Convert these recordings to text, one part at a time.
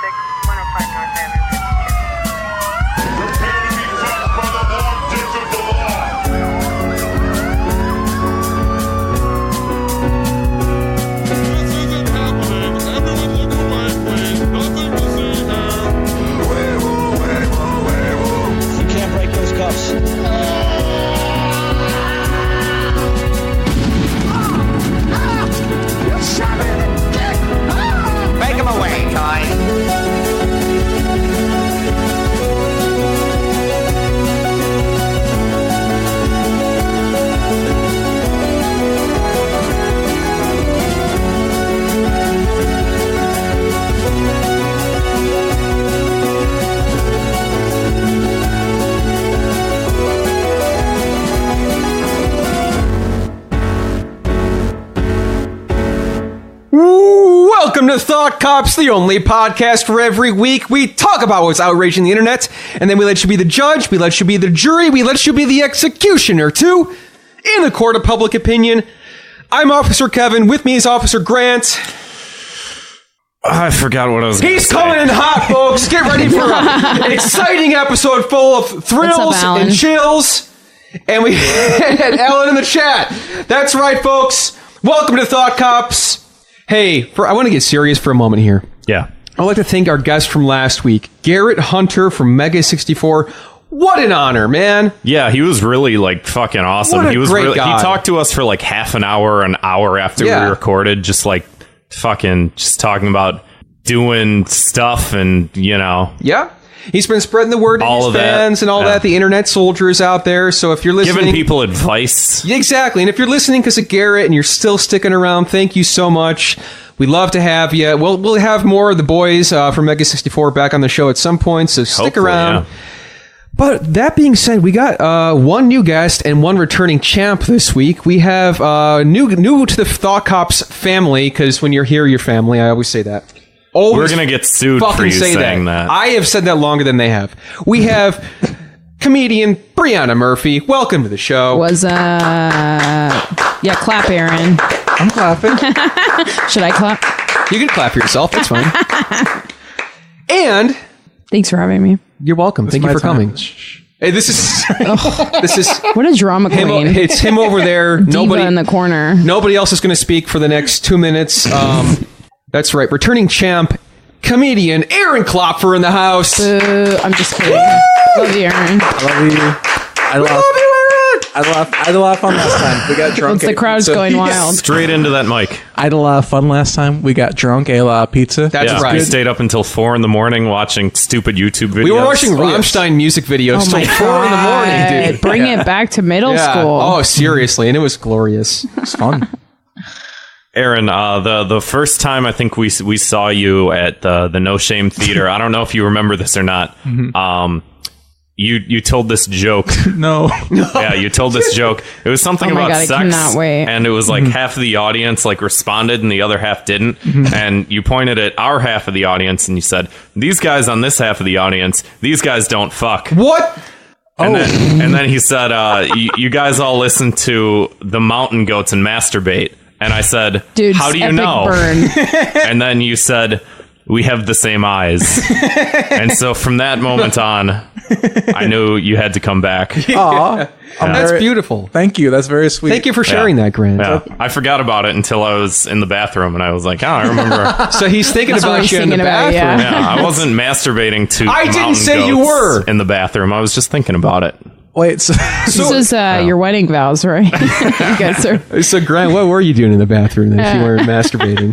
105 North Avenue, 52. Prepare to be fucked by the vortex of the law. This isn't happening. Everyone look away, please. Nothing to see here. You can't break those cuffs. Make him away, Toy. Welcome to Thought Cops, the only podcast where every week we talk about what's outraging the internet, and then we let you be the judge, we let you be the jury, we let you be the executioner, too, in the court of public opinion. I'm Officer Kevin, with me is Officer Grant. I forgot what I was going to He's say. coming in hot, folks. Get ready for an exciting episode full of thrills Alan? and chills. And we had Ellen in the chat. That's right, folks. Welcome to Thought Cops. Hey, I want to get serious for a moment here. Yeah. I'd like to thank our guest from last week, Garrett Hunter from Mega64. What an honor, man. Yeah, he was really, like, fucking awesome. What a He was great really, guy. He talked to us for, like, half an hour after Yeah. we recorded, just, like, fucking just talking about doing stuff and, you know, Yeah. He's been spreading the word to All his of that. fans and all Yeah. that, the internet soldiers out there. So if you're listening... giving people advice. Yeah, exactly. And if you're listening because of Garrett and you're still sticking around, thank you so much. We'd love to have you. We'll have more of the boys from Mega64 back on the show at some point, so stick Hopefully, around. yeah. But that being said, we got one new guest and one returning champ this week. We have new to the Thought Cops family, because when you're here, you're family. I always say that. Always We're going to get sued for fucking you say saying that. I have said that longer than they have. We have comedian Brianna Murphy. Welcome to the show. Was yeah, clap, Aaron. I'm clapping. Should I clap? You can clap for yourself. That's fine. And Thanks for having me. you're welcome. Thank you for coming. Hey, this is What a drama him. queen. It's him over there. Diva in the corner. Nobody else is going to speak for the next 2 minutes. That's right. Returning champ, comedian Aaron Klopfer in the house. Boo. I'm just kidding. Love you, Aaron. I love you. I had a lot of fun last time. We got drunk. Once the crowd's going wild. Straight into that mic. I had a lot of fun last time. We got drunk, ate a lot of pizza. That's Yeah, right. we stayed up until 4 in the morning watching stupid YouTube videos. We were watching Rammstein music videos till 4 in the morning, dude. Bring it back to middle Yeah. school. Oh, seriously. And it was glorious. It's fun. Aaron, the first time I think we saw you at the No Shame Theater, I don't know if you remember this or not. You told this joke. No. Yeah, you told this joke. It was something Oh my about God, I sex, cannot wait. and it was like half of the audience like responded and the other half didn't. And you pointed at our half of the audience and you said, "These guys on this half of the audience, these guys don't fuck." What? And then he said, "You guys all listen to the Mountain Goats and masturbate." And I said, Dude, "How do you epic know?" burn. And then you said, "We have the same eyes." And so from that moment on, I knew you had to come back. Aw. That's beautiful. Thank you. That's very sweet. Thank you for sharing that, Grant. Yeah, I forgot about it until I was in the bathroom, and I was like, "Oh, I remember." So he's thinking That's what about he's you in the thinking about, bathroom. yeah. Yeah, I wasn't masturbating to. I didn't mountain say you goats were. in the bathroom. I was just thinking about it. Wait, so This is your wedding vows, right? You guys are. So, Grant, what were you doing in the bathroom then if you weren't masturbating?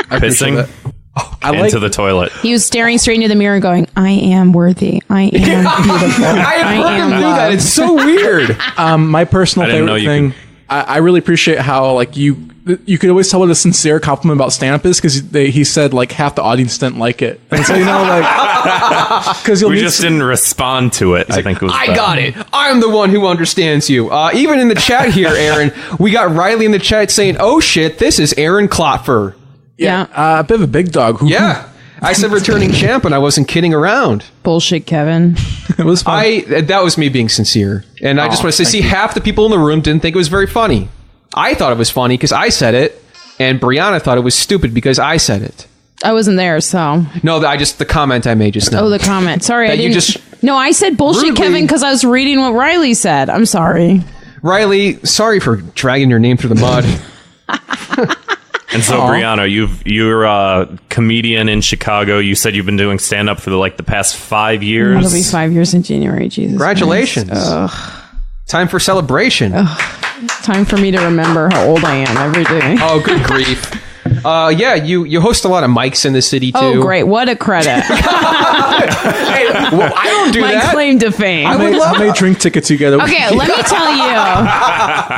Pissing I like into the toilet. He was staring straight into the mirror and going, "I am worthy. I am beautiful. I have heard him am do that. loved." It's so weird. my personal I didn't know favorite you thing. I really appreciate how like you could always tell what a sincere compliment about stand-up is because he said like half the audience didn't like it, and so like because We just didn't respond to it. I think it was. I got it. I'm the one who understands you. Even in the chat here, Aaron, we got Riley in the chat saying, "Oh shit, this is Aaron Klopfer." Yeah. a bit of a big dog. Yeah. I said returning champ, and I wasn't kidding around. Bullshit, Kevin. It was fun. That was me being sincere. And I just want to say, half the people in the room didn't think it was very funny. I thought it was funny because I said it, and Brianna thought it was stupid because I said it. I wasn't there, so. No, the comment I made just now. Oh, the comment. Sorry, That I you didn't. just No, I said bullshit, rudely- Kevin, because I was reading what Riley said. I'm sorry. Riley, sorry for dragging your name through the mud. And so, Brianna, you're a comedian in Chicago. You said you've been doing stand-up for the past 5 years. It'll be 5 years in January. Jesus. Congratulations. Time for celebration. Time for me to remember how old I am every day. Oh, good grief. Yeah, you host a lot of mics in the city, too. Oh, great. What a credit. Hey, well, I don't do My that. claim to fame. I would love How many drink tickets you get? Okay, let me tell you.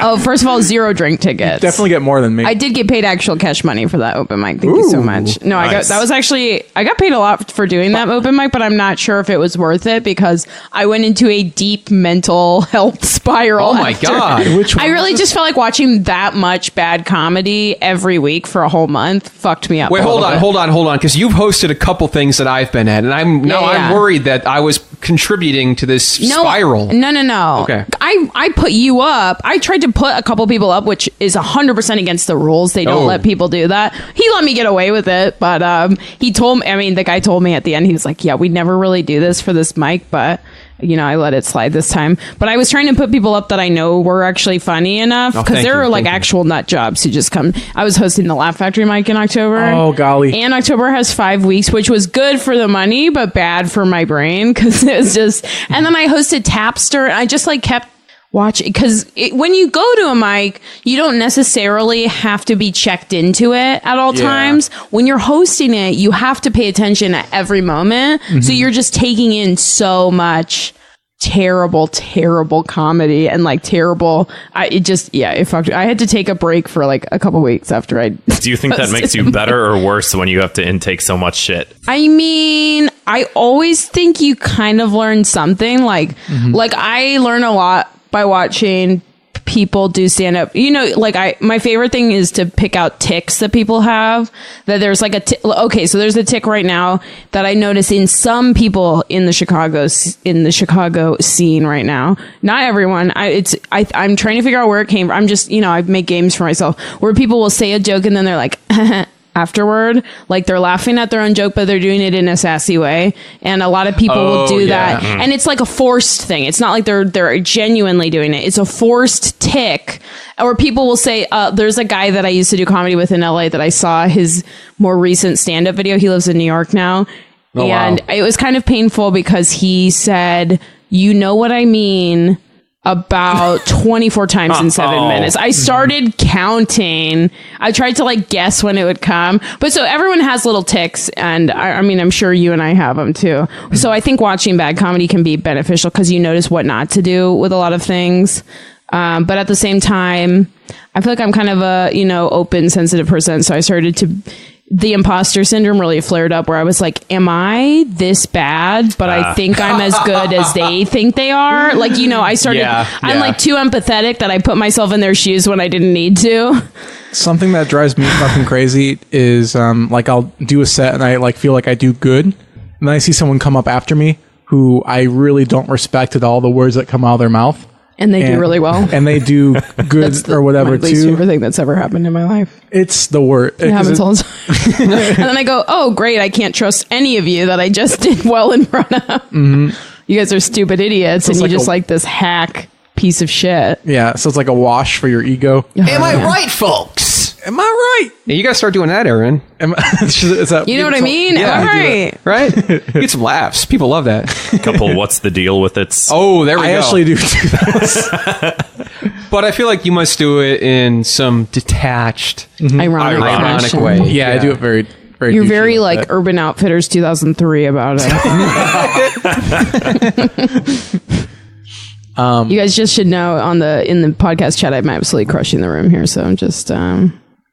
Oh, first of all, 0 drink tickets. Definitely get more than me. I did get paid actual cash money for that open mic. Thank you so much. No, nice. I got paid a lot for doing that open mic, but I'm not sure if it was worth it because I went into a deep mental health spiral. Oh, my after. God. Which one I really just felt like watching that much bad comedy every week for a whole month fucked me up. Wait, hold on, because you've hosted a couple things that I've been at, and I'm worried that I was contributing to this spiral. No. Okay. I put you up. I tried to put a couple people up, which is 100% against the rules. They don't let people do that. He let me get away with it, but he told me, the guy told me at the end, he was like, yeah, we never really do this for this mic, but I let it slide this time. But I was trying to put people up that I know were actually funny enough because there are actual nut jobs who just come. I was hosting the Laugh Factory mic in October. Oh, golly. And October has 5 weeks, which was good for the money, but bad for my brain because it was just. And then I hosted Tapster. And I just kept watching because when you go to a mic, you don't necessarily have to be checked into it at all times. When you're hosting it, you have to pay attention at every moment. Mm-hmm. So you're just taking in so much terrible comedy and terrible. It fucked. I had to take a break for a couple weeks after I. Do you think that makes you better or worse when you have to intake so much shit? I always think you kind of learn something. I learn a lot by watching people do stand up. My favorite thing is to pick out tics that people have. That there's so there's a tic right now that I notice in some people in the Chicago scene right now. Not everyone. I'm trying to figure out where it came from. I'm just, I make games for myself where people will say a joke and then they're like afterward, they're laughing at their own joke, but they're doing it in a sassy way. And a lot of people will do that. And it's a forced thing. It's not like they're genuinely doing it. It's a forced tic. Or people will say, there's a guy that I used to do comedy with in LA that I saw his more recent stand-up video. He lives in New York now. And it was kind of painful because he said, you know what I mean, about 24 times in 7 minutes. I started counting. I tried to guess when it would come. But so everyone has little tics, and I'm sure you and I have them too. So I think watching bad comedy can be beneficial because you notice what not to do with a lot of things. But at the same time, I feel like I'm kind of a, open, sensitive person. So I started to... The imposter syndrome really flared up where I was like, am I this bad? But I think I'm as good as they think they are. I started, I'm too empathetic that I put myself in their shoes when I didn't need to. Something that drives me fucking crazy is I'll do a set and I feel like I do good. And then I see someone come up after me who I really don't respect at all the words that come out of their mouth. And they do really well. And they do good or whatever, my least favorite thing that's ever happened in my life. It's the worst. It happens all the time. And then I go, oh, great. I can't trust any of you that I just did well in front of. Mm-hmm. You guys are stupid idiots. So and you just this hack piece of shit. Yeah. So it's like a wash for your ego. Am I right, folks? Am I right? Yeah, you got to start doing that, Aaron. Is that, you know what I mean? Yeah, Am I right? Right? Get some laughs. People love that. Couple, what's the deal with it? Oh, there we go. I actually do that. But I feel like you must do it in some detached, ironic way. Yeah, I do it very, very. You're very Urban Outfitters 2003 about it. You guys just should know in the podcast chat, I'm absolutely crushing the room here. So I'm just,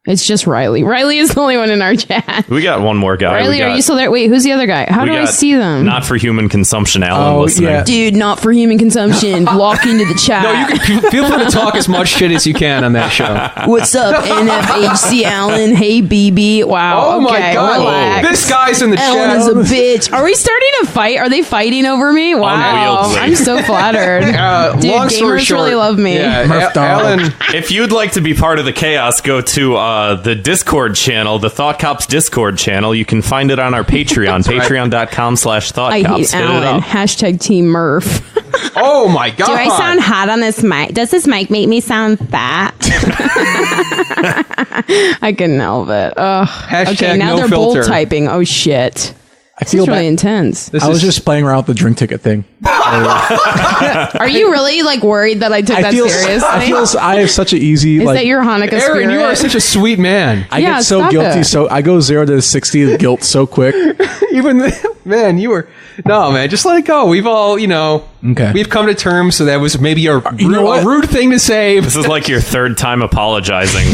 it's just Riley. Riley is the only one in our chat. We got one more guy. Riley, are you still there? Wait, who's the other guy? How do I see them? Not for human consumption, Alan listening. Yeah. Dude, not for human consumption. Walk into the chat. No, you can feel free to talk as much shit as you can on that show. What's up, NFHC Alan? Hey, BB. Wow. Oh my God. Relax. This guy's in the Alan chat. is a bitch. Are we starting a fight? Are they fighting over me? Wow. Unwieldly. I'm so flattered. Dude, Long story gamers short, really love me. Yeah, Alan, If you'd like to be part of the chaos, go to the Discord channel, the Thought Cops Discord channel, you can find it on our Patreon, patreon.com/thoughtcops. I hate Alan. Hashtag Team Murph. Oh my god! Do I sound hot on this mic? Does this mic make me sound fat? I couldn't help it. Ugh. Hashtag okay, now no they're filter. bold typing. Oh shit! I This is really intense. I was just playing around with the drink ticket thing. Are you really like worried that I took that seriously? I have such an easy. Is like, that your Hanukkah Aaron, spirit? you are such a sweet man. I Yeah, get so stop guilty. it. So I go 0 to 60 of guilt so quick. Even man, you were man. Just let it go. We've all, Okay. we've come to terms. So that was maybe a what? rude thing to say. This is like your third time apologizing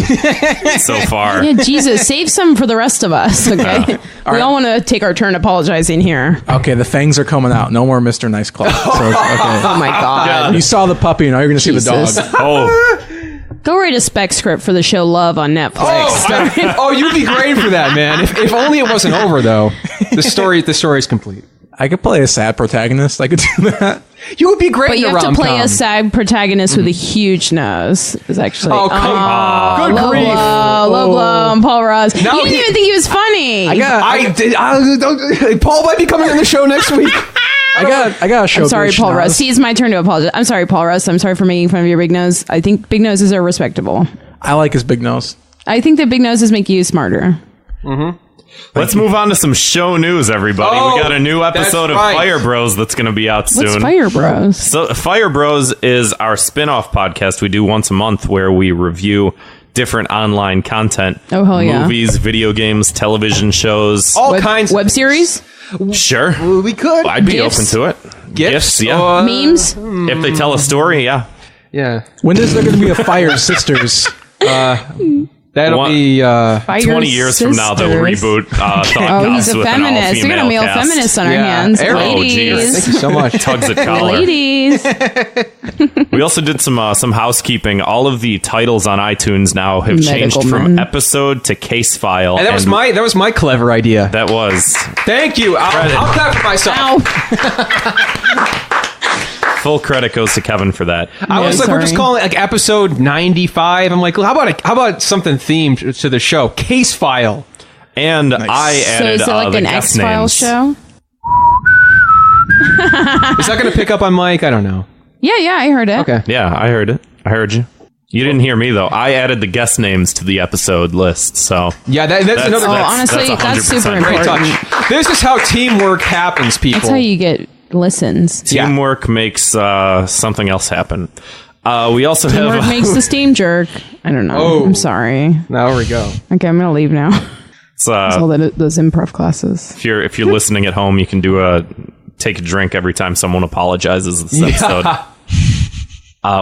so far. Yeah, Jesus, save some for the rest of us. Okay, we all want to take our turn apologizing here. Okay, the fangs are coming out. No more Mr. Nice Claw. So, okay. Oh my god! You saw the puppy. Now you're going to see the Jesus. dog. Oh, Go write a spec script for the show Love on Netflix. You'd be great for that, man. If only it wasn't over, though. The story's complete. I could play a sad protagonist. I could do that. You would be great But in you a have to rom-com. play a sad protagonist with a huge nose. Is actually Oh, come on. Good low grief. blow, low blow on Paul Ross. No, You didn't even think he was funny. Paul might be coming on the show next week. I got a show. I'm sorry, Paul Russ. See, it's my turn to apologize. I'm sorry, Paul Russ. I'm sorry for making fun of your big nose. I think big noses are respectable. I like his big nose. I think that big noses make you smarter. let's move on to some show news, everybody. Oh, we got a new episode of right. Fire Bros that's going to be out soon. What's Fire Bros? So, Fire Bros is our spin-off podcast we do once a month where we review different online content. Oh, hell yeah. Movies, video games, television shows. All kinds Web series? Sure. We could. I'd be GIFs? open to it. Gifts, yeah. Memes? If they tell a story, yeah. Yeah. When is there going to be a Fire Sisters? That'll One- be. Fire 20 years from now, they'll Sisters. reboot Thought Oh, he's Cops a with an feminist. We got a all-female male cast. feminist on our Yeah. hands. Aaron. Oh, Ladies. geez. Thank you so much. Tugs at collar. Ladies. We also did some housekeeping. All of the titles on iTunes now have changed Medical from men. episode to case file. And that was my clever idea. That was Thank you. I'll clap for myself. Ow. full credit goes to Kevin for that. I was like, we're just sorry. calling it like episode 95. I'm like, how about something themed to the show? Case file. And I So added is it like the an guest X-Files names. show? Is that going to pick up on Mike? I don't know. Yeah, I heard it. Okay. Yeah, I heard it. I heard you. You didn't hear me though. I added the guest names to the episode list. So Yeah, that's another honestly, that's that's 100% super great important. touch. This is how teamwork happens, people. That's how you get listens. teamwork makes something else happen. We also Teamwork have makes the steam jerk. I don't know. Oh. I'm sorry. Now we go. Okay, I'm gonna leave now. it's, That's all that those improv classes. if you're listening at home, you can take a drink every time someone apologizes this episode.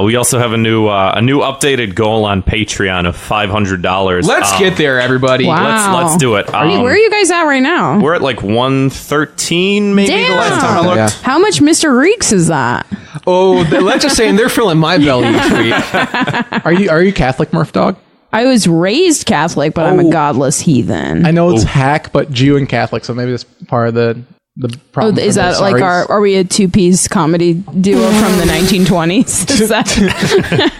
We also have a new updated goal on Patreon of $500. Let's get there, everybody. Wow. Let's do it. Where are you guys at right now? We're at like 113 maybe the last time I Damn. looked. Yeah. How much Mr. Reeks is that? Oh, let's just say they're filling my belly each week. Are you Catholic, Murph Dog? I was raised Catholic, but I'm a godless heathen. I know it's hack, but Jew and Catholic, so maybe that's part of the problem. Is that like are we a two-piece comedy duo from the 1920s? Is that?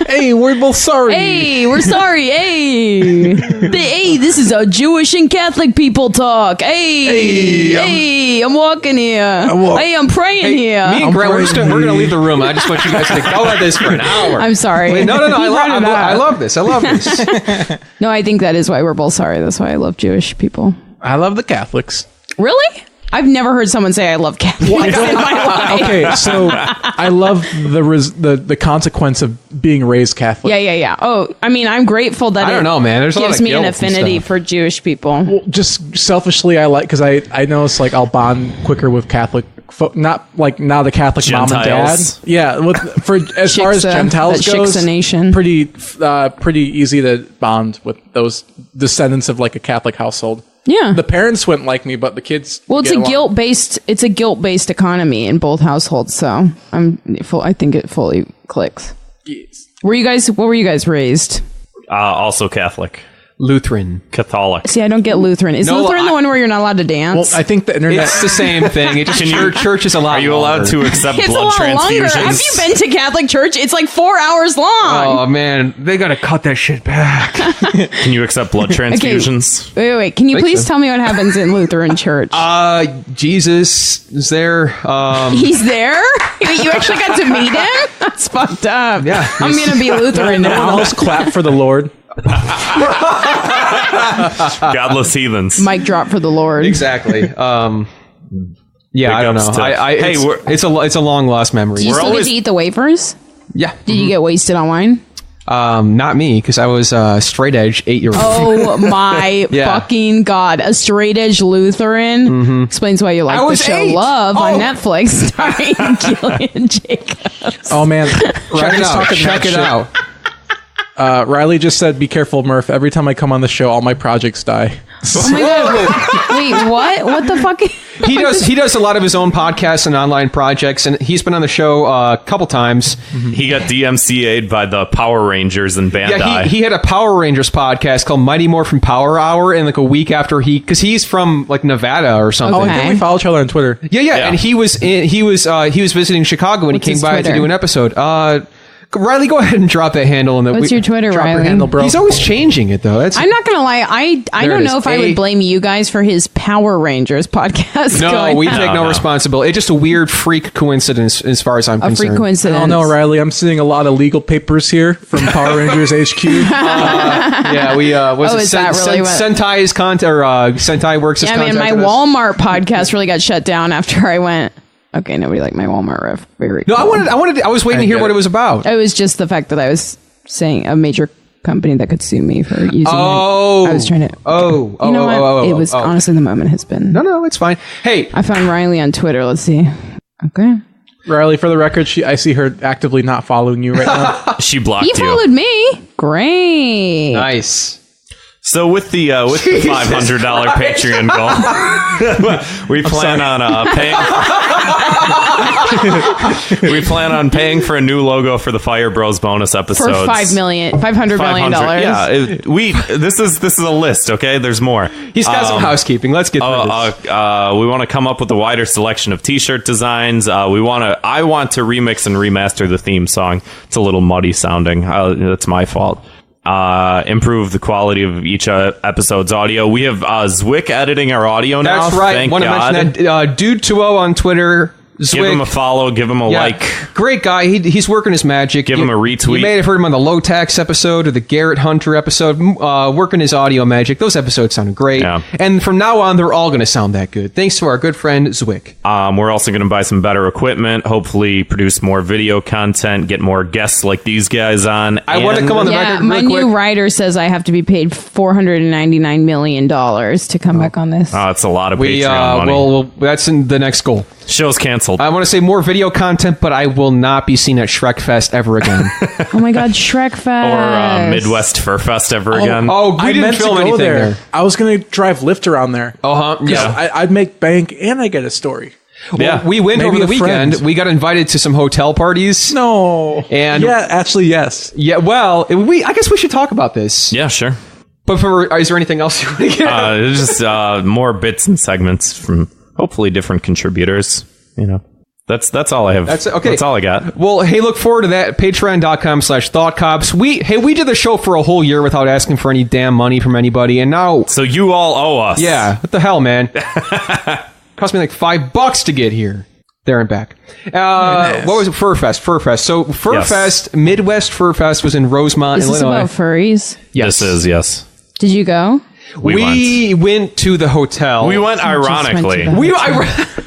Hey, we're both sorry. Hey, we're sorry. Hey, hey, this is how Jewish and Catholic people talk. Hey, I'm walking here. Hey, I'm praying here. Me and Grant, we're gonna leave the room. I just want you guys to go at this for an hour. I'm sorry. Wait, no. He brought it up. I love this. I love this. No, I think that is why we're both sorry. That's why I love Jewish people. I love the Catholics. Really? I've never heard someone say I love Catholics in my life. Okay, so I love the consequence of being raised Catholic. Yeah. Oh, I mean, I'm grateful that I don't know, man. There's a lot gives of me an guilt and affinity stuff. for Jewish people. Just selfishly, I like because I know it's like I'll bond quicker with Catholic. Not like now the Catholic mom and dad. Gentiles. Yeah, for as far as Shiksa, Gentiles that goes, Shiksa nation. pretty easy to bond with those descendants of like a Catholic household. Yeah. The parents wouldn't like me, but the kids. Well, it's get a along. guilt-based economy in both households, so I think it fully clicks. Yes. What were you guys raised? Also Catholic. Lutheran. Catholic. See, I don't get Lutheran. Is No, Lutheran the one where you're not allowed to Well, dance? I think the internet. It's the same thing. It just Can you- church is a lot. Are you allowed to accept It's a blood lot longer. transfusions? Have you been to Catholic church? It's like 4 hours long. Oh man, they gotta cut that shit back. Can you accept blood transfusions? Wait. Can you Think please so. tell me what happens in Lutheran church? Jesus is there. He's there? You actually got to meet him? That's fucked up. Yeah. I'm going to be Lutheran No one now. else clap for the Lord. Godless heathens. Mic drop for the Lord. Exactly. Yeah, Big I don't know. ups to- Hey, it's a long lost memory. Do you We're still always- get to eat the wafers? Yeah. Did you get wasted on wine? Not me, because I was straight edge 8-year-old. Oh my Yeah. fucking God. A straight edge Lutheran explains why you like I the was show 8. Love Oh. on Netflix starring Gillian Jacobs. Oh man, Check it Riley's out. talking Check that it shit. out. Riley just said, "Be careful, Murph. Every time I come on the show, all my projects die." Oh my God. Wait, what? What the fuck? He does a lot of his own podcasts and online projects, and he's been on the show a couple times. He got DMCA'd by the Power Rangers and Bandai. Yeah, he had a Power Rangers podcast called Mighty Morphin Power Hour, and like a week after because he's from like Nevada or something. Okay. Didn't we follow each other on Twitter? Yeah, and he was visiting Chicago when What's he came his by to Twitter? do an episode. Riley, go ahead and drop that handle in the. What's your Twitter, Drop your Riley? handle, bro. He's always changing it though. That's I'm not gonna lie. I There don't it know is. if I would blame you guys for his Power Rangers podcast. no, going we on. take no responsibility. It's just a weird freak coincidence as far as I'm A freak concerned. coincidence. I don't know, Riley. I'm seeing a lot of legal papers here from Power Rangers HQ. Yeah, we was Oh, it is that really what- Sentai's content or Sentai Works? Yeah, man, my contacted us. Walmart podcast really got shut down after I went. Okay, nobody liked my Walmart ref. Very. No, cool. I was waiting to hear what it was about. It was just the fact that I was saying a major company that could sue me for using. Oh. I was trying to. Oh, You know what? It was oh. honestly the moment has been. No, it's fine. Hey, I found Riley on Twitter. Let's see. Okay. Riley, for the record, I see her actively not following you right now. She blocked He you. followed me. Great. nice. So with the $500 Patreon goal, we plan on paying. We plan on paying for a new logo for the Fire Bros bonus For episodes. $500 million. Yeah, this is a list. Okay, there's more. He's got some housekeeping. Let's get through this. We want to come up with a wider selection of T-shirt designs. I want to remix and remaster the theme song. It's a little muddy sounding. That's my fault. Improve the quality of each episode's audio. We have Zwick editing our audio now. That's right. Thank Want to God. mention that Dude20 on Twitter. Give him a follow. Give him a like. Great guy. He's working his magic. Give him a retweet. You may have heard him on the Low Tax episode or the Garrett Hunter episode. Working his audio magic. Those episodes sounded great. Yeah. And from now on, they're all going to sound that good. Thanks to our good friend Zwick. We're also going to buy some better equipment. Hopefully, produce more video content. Get more guests like these guys on. I want to come on the Yeah, record my real quick. new writer says I have to be paid $499 million to come back on this. It's a lot of We Patreon money. well, that's in the next goal. Show's canceled. I want to say more video content, but I will not be seen at Shrek Fest ever again. Oh my God, Shrek Fest. or Midwest Fur Fest ever again. Oh, we I didn't meant film to go anything there. I was going to drive Lyft around there. Yeah. I'd make bank and I get a story. Yeah. We went Maybe over the a friend. weekend. We got invited to some hotel parties. No. And- yeah, actually, yes. Yeah, well, I guess we should talk about this. Yeah, sure. But is there anything else you want to get? It's just more bits and segments from hopefully different contributors. You know, that's all I have. That's okay. That's all I got. Well, hey, look forward to that. Patreon.com/ThoughtCops. We did the show for a whole year without asking for any damn money from anybody, and now, So you all owe us. yeah, what the hell, man? Cost me like $5 to get here. There and back. What was it? Furfest. So Furfest, Midwest Furfest was in Rosemont, Is this Illinois. about furries? Yes. This is yes. Did you go? We went to the hotel. We went ironically. went to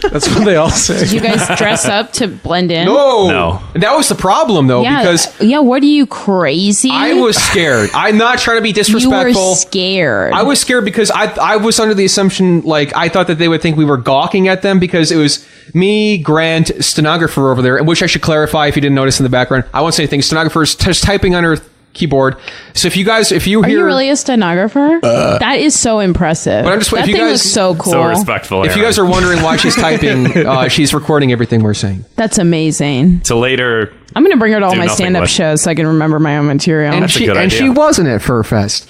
the- That's what they all say. Did you guys dress up to blend in? No. That was the problem, though, Yeah, because what are you, crazy? I was scared. I'm not trying to be You disrespectful. were scared. I was scared because I was under the assumption, like, I thought that they would think we were gawking at them because it was me, Grant, stenographer over there, which I should clarify if you didn't notice in the background. I won't say anything. Stenographer's just typing on her keyboard. So if you Are hear, you really a stenographer? That is so impressive. But I'm just- that if you thing guys- looks so cool. So respectful. if you guys are wondering why she's typing, she's recording everything we're saying. That's amazing. to later, I'm going to bring her to all Do my nothing stand-up with. shows so I can remember my own material. And a she good idea. she wasn't at Furfest.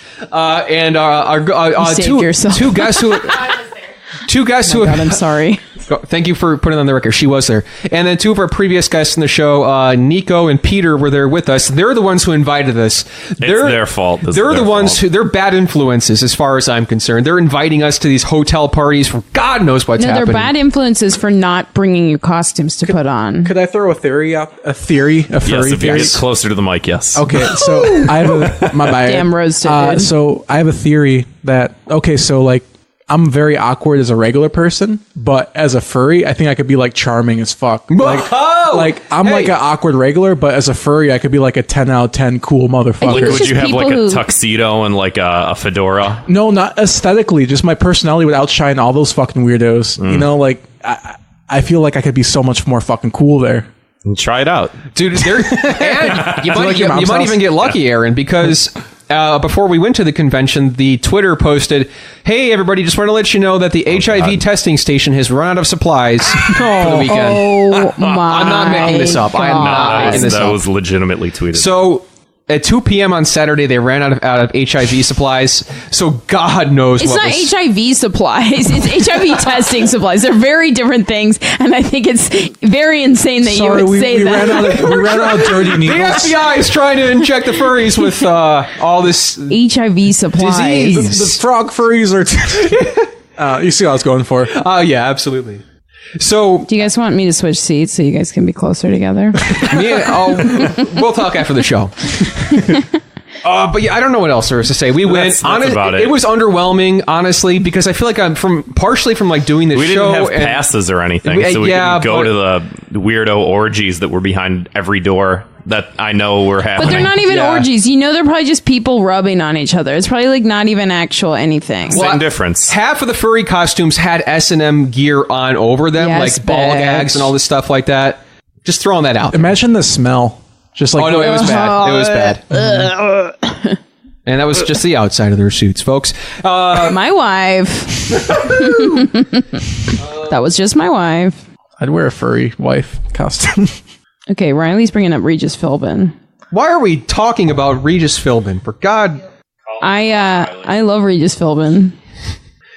saved yourself. two guests who God, I'm sorry. Thank you for putting it on the record. She was there. And then two of our previous guests in the show, Nico and Peter, were there with us. They're the ones who invited us. They're their fault. This is They're the their ones fault. who, they're bad influences as far as I'm concerned. They're inviting us to these hotel parties for God knows what's No, happening. they're bad influences for not bringing you costumes to put on. Could I throw a theory out? A furry Yes, if you theory? get closer to the mic, yes. Okay, so I have my bad. Damn roasted, dude. So I have a theory that so like I'm very awkward as a regular person, but as a furry, I think I could be like charming as fuck. Like, I'm like an awkward regular, but as a furry, I could be like a 10 out of 10 cool motherfucker. It's Would just you have like people a who- tuxedo and like a fedora? No, not aesthetically. Just my personality would outshine all those fucking weirdos. You know, like I feel like I could be so much more fucking cool there. And try it out. Dude, and you might, like your you mom's might house? even get lucky, Aaron, because before we went to the convention, the Twitter posted, "Hey, everybody, just want to let you know that the HIV testing station has run out of supplies for the weekend." Oh my! I'm not making this up. I am not making this That up. was legitimately tweeted. So at 2 p.m. on Saturday, they ran out of HIV supplies. So God knows It's what not was... HIV supplies. It's HIV testing supplies. They're very different things, and I think it's very insane that Sorry, you would we say that. we ran out of dirty The needles. FBI is trying to inject the furries with all this... HIV supplies. Disease. The frog furries are. You see what I was going for. Oh, yeah, absolutely. So... Do you guys want me to switch seats so you guys can be closer together? We'll talk after the show. But yeah, I don't know what else there is to say. We went. That's about it. It was underwhelming, honestly, because I feel like I'm partially from like doing this we show. didn't have and- passes or anything, so we yeah, couldn't go but- to the weirdo orgies that were behind every door that I know were happening. But they're not even Yeah. orgies. You know, they're probably just people rubbing on each other. It's probably like not even actual anything. Same difference. Half of the furry costumes had S&M gear on over them, Yes, like ball bitch. gags and all this stuff like that. Just throwing that out. Imagine the smell. Just like Oh no, it was bad. It was bad. And that was just the outside of their suits, folks. My wife. That was just my wife. I'd wear a furry wife costume. Okay, Riley's bringing up Regis Philbin. Why are we talking about Regis Philbin? For God, I love Regis Philbin.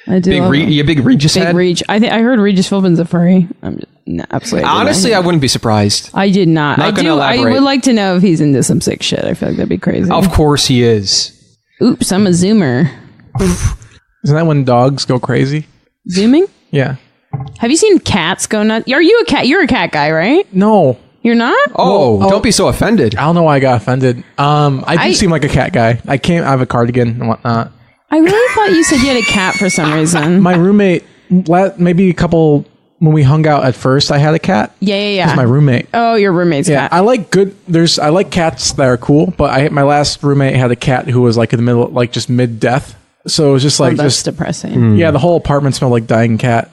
I do. love him. you a big Regis Big head? Reach. I heard Regis Philbin's a furry. I'm just, no, absolutely. Honestly, I wouldn't be surprised. I did not. Not gonna I elaborate. would like to know if he's into some sick shit. I feel like that'd be crazy. Of course he is. Oops, I'm a zoomer. Isn't that when dogs go crazy? Zooming? Yeah. Have you seen cats go nuts? Are you a cat? You're a cat guy, right? No. You're not? Oh, don't be so offended. I don't know why I got offended. I do seem like a cat guy. I have a cardigan and whatnot. I really thought you said you had a cat for some reason. My roommate, maybe a couple when we hung out at first, I had a cat. Yeah. It was my roommate. Oh, your roommate's Yeah, cat. I like cats that are cool, but my last roommate had a cat who was like in the middle, like just mid death. So it was just like That's depressing. yeah, the whole apartment smelled like dying cat.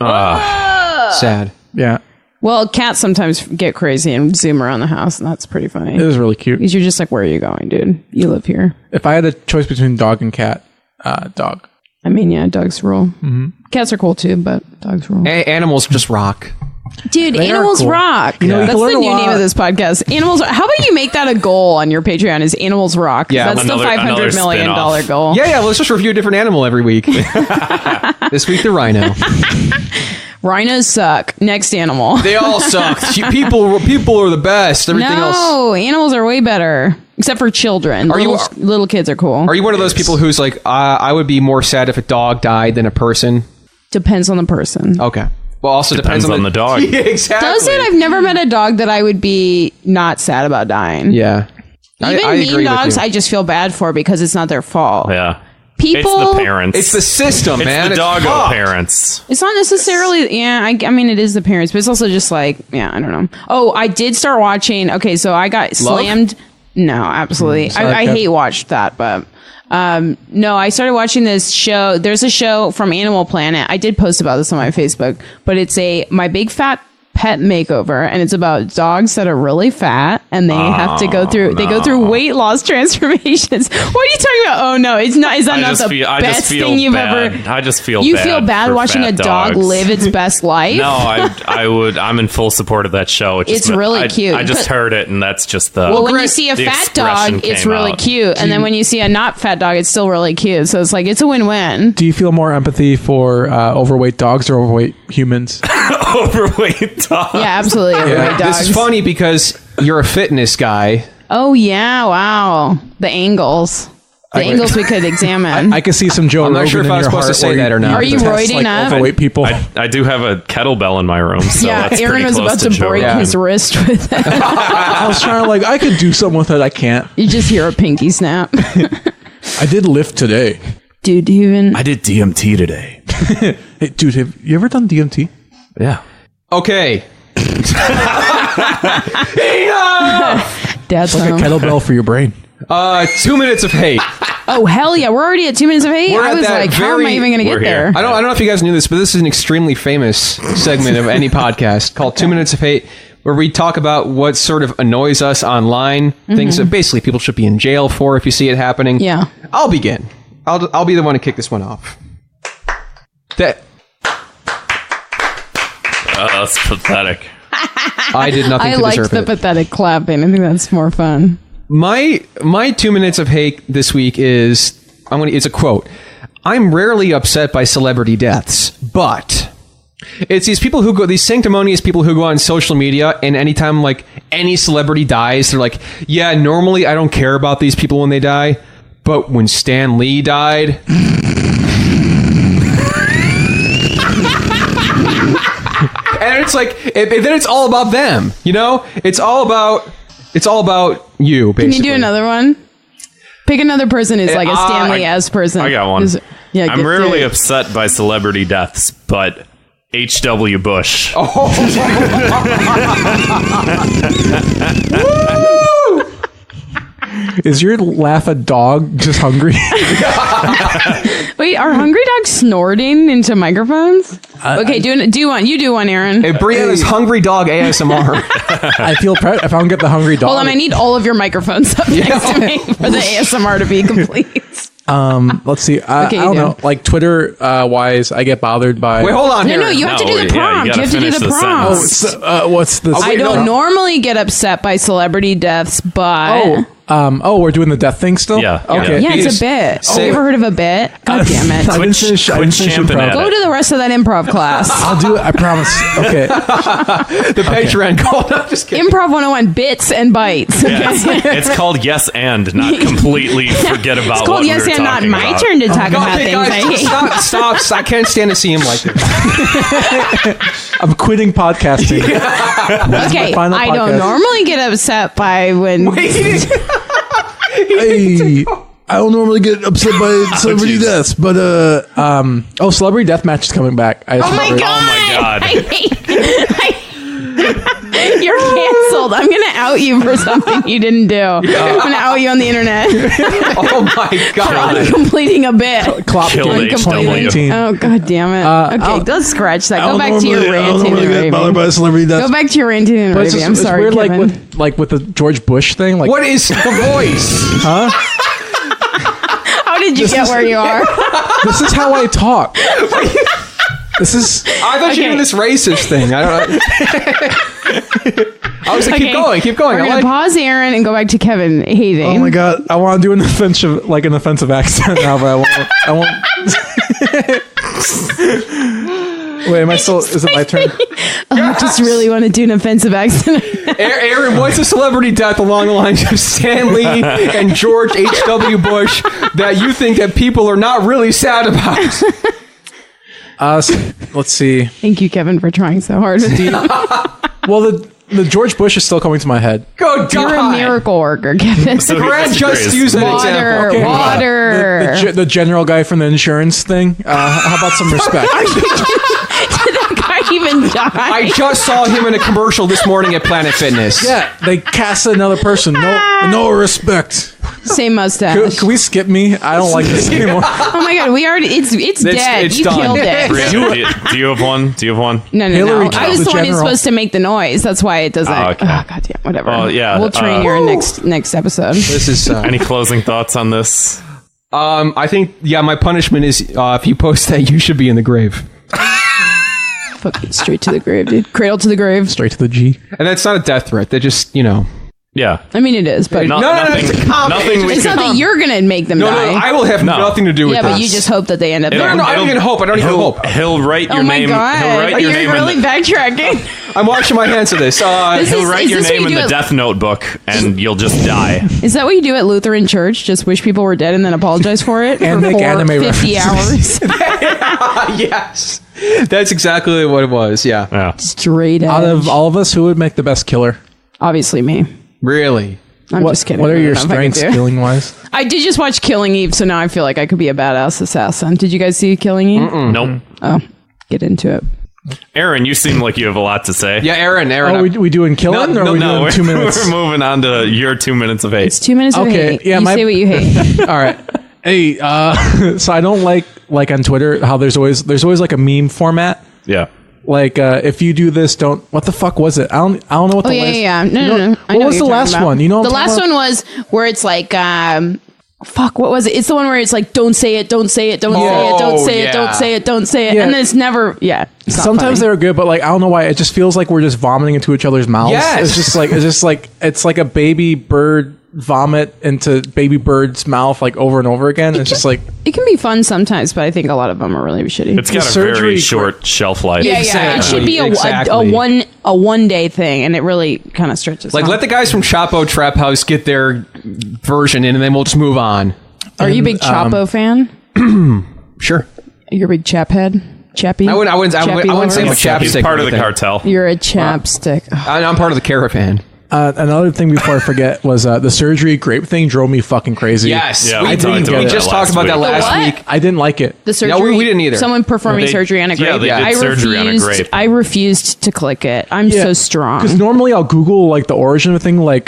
Sad. Yeah, Well, cats sometimes get crazy and zoom around the house, and that's pretty funny. it was really cute. Because you're just like, where are you going, dude? You live here. If I had a choice between dog and cat, dog. I mean, yeah, dogs rule. Mm-hmm. Cats are cool too, but dogs rule. Animals just rock. Dude, They are animals cool. rock. You know, you That's can the learn a new name lot. of this podcast. Animals. How about you make that a goal on your Patreon? Is animals rock? Yeah, That's the another $500 million spin-off. goal. Yeah, let's just review a different animal every week. This week, the rhino. Rhinos suck. Next animal. They all suck. People are the best. Everything else. No, animals are way better. Except for children. Little kids are cool. Are you one of those people who's like, I would be more sad if a dog died than a person? Depends on the person. Okay. Well, also depends on the dog. Yeah, exactly. Does it? I've never met a dog that I would be not sad about dying. Yeah. Even I mean agree with dogs, you. I just feel bad for because it's not their fault. Yeah. People, It's the parents. It's the system, It's man. the doggo fucked. parents. it's not necessarily. Yeah, I mean, it is the parents, but it's also just like, yeah, I don't know. Oh, I did start watching. Okay, so I got slammed. No, absolutely. I hate watched that, but no, I started watching this show. There's a show from Animal Planet. I did post about this on my Facebook, but it's My Big Fat pet makeover, and it's about dogs that are really fat and they have to go through weight loss transformations. What are you talking about? Oh no, it's not. Is that not the best thing you've ever? I just feel you bad feel bad for watching a fat dog dogs. live its best life. No, I would. I'm in full support of that show. It's really cute. I just heard it, and that's just the. Well, when you see a the fat expression dog, it's came really out. cute, and then when you see a not fat dog, it's still really cute. So it's like it's a win-win. Do you feel more empathy for overweight dogs or overweight humans? Overweight dog. Yeah, absolutely. Overweight dogs. This is funny because you're a fitness guy. Oh yeah! Wow, the angles. The angles we could examine. I could see some Joe I'm not Rogan sure if in I was your supposed to heart say where that or not. Are you test, roiding like, up? overweight people? I do have a kettlebell in my room, so yeah, that's Aaron pretty was close about to to Joe break Rogan. his wrist with it. I was trying to I could do something with it. I can't. You just hear a pinky snap. I did lift today. Dude, do you even? I did DMT today. Hey, dude, have you ever done DMT? Yeah. Okay. Dad's Like a home. kettlebell for your brain. 2 minutes of hate. Oh hell yeah! We're already at 2 minutes of hate. We're I at was that like, how am I very- even going to We're get here. there? I don't know if you guys knew this, but this is an extremely famous segment of any podcast called 2 Minutes of Hate, where we talk about what sort of annoys us online, things that basically people should be in jail for if you see it happening. Yeah. I'll begin. I'll be the one to kick this one off. That That's pathetic. I did nothing I to liked deserve the it. pathetic clapping. I think that's more fun. My 2 minutes of hate this week is it's a quote. I'm rarely upset by celebrity deaths, but it's these people who go, these sanctimonious people who go on social media, and anytime like any celebrity dies, they're like, yeah, normally I don't care about these people when they die, but when Stan Lee died, and it's like, then it's all about them, you know? It's all about you, basically. Can you do another one? Pick another person who's like a Stanley-esque person. I got one. Yeah, I'm rarely upset by celebrity deaths, but H.W. Bush. Is your laugh a dog just hungry? Wait, are hungry dogs snorting into microphones? Okay, do one. You do one, Aaron. Hey, Brianna's hungry dog ASMR. I feel if I don't get the hungry dog. Hold on, I need all of your microphones up next to me for the ASMR to be complete. Let's see. I Okay, don't you know. do. Like Twitter wise, I get bothered by. Wait, hold on here. No, you have to do the No, yeah, prompt. you You have to do gotta the finish the prompt. sentence. What's the? I don't normally get upset by celebrity deaths, but We're doing the death thing still. Yeah, Okay. yeah, it's Please a bit. say- Oh, you ever heard of a bit? God damn it. I didn't finish. I quit didn't finish champing improv. at Go to the rest of that improv class. I'll do it. I promise. Okay. The Patreon called. I'm just kidding. Improv 101, bits and bites. Okay? Yeah, it's called yes and, not completely forget about It's what called we yes were and not talking my about. turn to talk about Okay, things I guys, hate. stop. I can't stand to see him like this. I'm quitting podcasting. Okay, final I don't podcast. normally get upset by when. Hey, I don't normally get upset by celebrity deaths, but celebrity death match is coming back. Oh my god! Oh my God. I hate. You're canceled. I'm gonna out you for something you didn't do. I'm gonna out you on the internet Oh my for god. completing a bit. Kill HW. Oh god damn it! Okay, let's scratch that. Go I back don't to your normally- I don't ranting normally and get bothered raving. by celebrity deaths. Go back to your ranting and But it's raving. just- I'm sorry, it's weird, Kevin. like with the George Bush thing. Like, What is the voice? How did you get where you are? this is how I talk. This is. I thought you were doing this racist thing. I don't know. I was like, keep going. We're I gonna like. pause Aaron and go back to Kevin hating. Oh my god! I want to do an offensive accent now, but I won't. Wait, am I still? Is it my turn? I just really want to do an offensive accent. Aaron, what's a celebrity death along the lines of Stan Lee and George H.W. Bush that you think that people are not really sad about? Let's see. Thank you, Kevin, for trying so hard. Well, the George Bush is still coming to my head. Good You're a God. miracle worker, Kevin. So he Brad just disagrees. used an Water, example. water. The general guy from the insurance thing. How about some respect? Did that guy even die? I just saw him in a commercial this morning at Planet Fitness. Yeah, they casted another person. No respect. Same mustache. Can we skip me? I don't like this anymore. Oh my god, we already it's dead. it's You done. killed it. Brianna, do you have one? Do you have one? No. Hillary I was the the one who's general. supposed to make the noise. That's why it doesn't. Oh, okay. Oh, god damn, whatever. Oh, yeah, We'll train you in next episode. This is. Any closing thoughts on this? I think my punishment is if you post that, you should be in the grave, Fucking straight to the grave, dude. Cradle to the grave. Straight to the G. and that's not a death threat. They're just Yeah. I mean, it is, but No, nothing, it's a comment. nothing we it's not can. that you're gonna make them no. die. I will have No. nothing to do with yeah, this. but you just hope that they end up there. No, I don't even hope. I don't even hope. He'll write your Oh my name. god, He'll write your you're name really in the, backtracking. I'm washing my hands of this. This he'll is- write your this what name you in do the at- death notebook, and you'll just die. Is that what you do at Lutheran Church? Just wish people were dead and then apologize for it And for make anime 50 hours? Yes, that's exactly what it was. Yeah, Yeah. Straight edge. Out of all of us, who would make the best killer? Obviously me. really. I'm just kidding. What are I your don't know if I can strengths, do it. killing wise? I did just watch Killing Eve, so now I feel like I could be a badass assassin. Did you guys see Killing Eve? Nope. Oh, get into it. Aaron, you seem like you have a lot to say. Yeah, Aaron. Oh, we doing killing, or are we doing we're, 2 minutes? we're moving on to your 2 minutes of hate. It's 2 minutes of Okay, hate. yeah, you my- say what you hate. All right. Hey, so I don't like on Twitter how there's always like a meme format. Yeah. Like if you do this, don't. What the fuck was it? I don't know what Oh the yeah, last. yeah, yeah. No, you no, know- no. I know What was you're the talking last about. one? You know, what the I'm last talking one was where it's like, fuck, what was it? It's the one where it's like, don't say it, don't say it, don't say it, don't say it, yeah. don't say it, don't say it, Yeah. and then it's never. Yeah. it's not Sometimes funny. they're good, but like I don't know why it just feels like we're just vomiting into each other's mouths. Yes. It's like a baby bird vomit into baby bird's mouth like over and over again. It's just like It can be fun sometimes, but I think a lot of them are really shitty. It's got a surgery very cr- short shelf life. yeah, Exactly, it should be exactly. a one day thing, and it really kind of stretches. Like, out. let the guys from Chapo Trap House get their version in, and then we'll just move on. Are you a big Chapo fan? Sure. You're a big chap head, chappy. I wouldn't say I'm a chapstick. He's part of the or anything. cartel. You're a chapstick. Ugh. I'm part of the caravan. another thing before I forget was the surgery grape thing drove me fucking crazy. Yes, Yeah, we, we talked about we that just last talked about that week. last The what? week. I didn't like it. The surgery. No, we didn't either. Someone performing They- surgery on a grape. yeah, they did I surgery on a refused- grape. I refused to click it. I'm so strong. Because normally I'll Google like the origin of a thing, like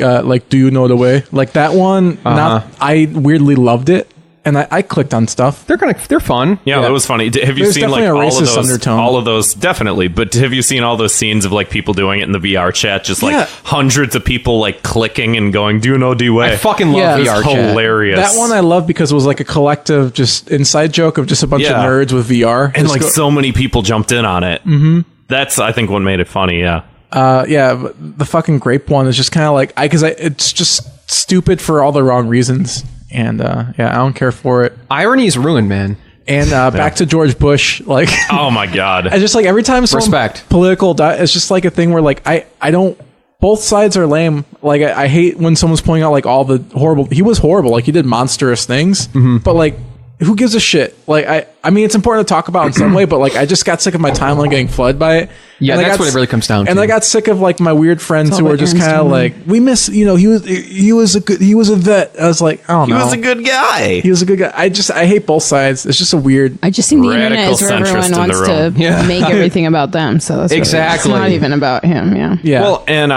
do you know the way? Like that one. Not I weirdly loved it, and I clicked on stuff. They're fun. Yeah, that was funny. Have you There's seen like definitely a all of racist those? undertone. All of those, definitely. But have you seen all those scenes of like people doing it in the VR chat? Just like Yeah. hundreds of people like clicking and going, "Do you know D-Way?" I fucking love Yeah, VR It's chat. hilarious. That one I love because it was like a collective, just inside joke of just a bunch Yeah. of nerds with VR. and Just like go- so many people jumped in on it. Mm-hmm. That's I think what made it funny. Yeah. yeah, but the fucking grape one is just kind of like it's just stupid for all the wrong reasons, and yeah, I don't care for it. Irony is ruined, man. And back to George Bush, like Oh my god. I just like every time someone Respect. political, it's just like a thing where like I don't. Both sides are lame. Like I hate when someone's pointing out like all the horrible. He was horrible. Like he did monstrous things, but like. Who gives a shit? Like I mean, it's important to talk about in some way, but like I just got sick of my timeline getting flooded by it. Yeah, And I that's got what it really comes down And to. I got sick of like my weird friends all who were about just Aaron's kind of timeline. like, we miss, he was a vet. I was like, I don't He know. was a good guy. He was a good guy. I hate both sides. It's just a weird. I just think the internet Radical is where everyone centrist in the wants to room. Yeah. make everything about them. So that's what it is. Exactly. It's not even about him. Yeah. Yeah. Well, and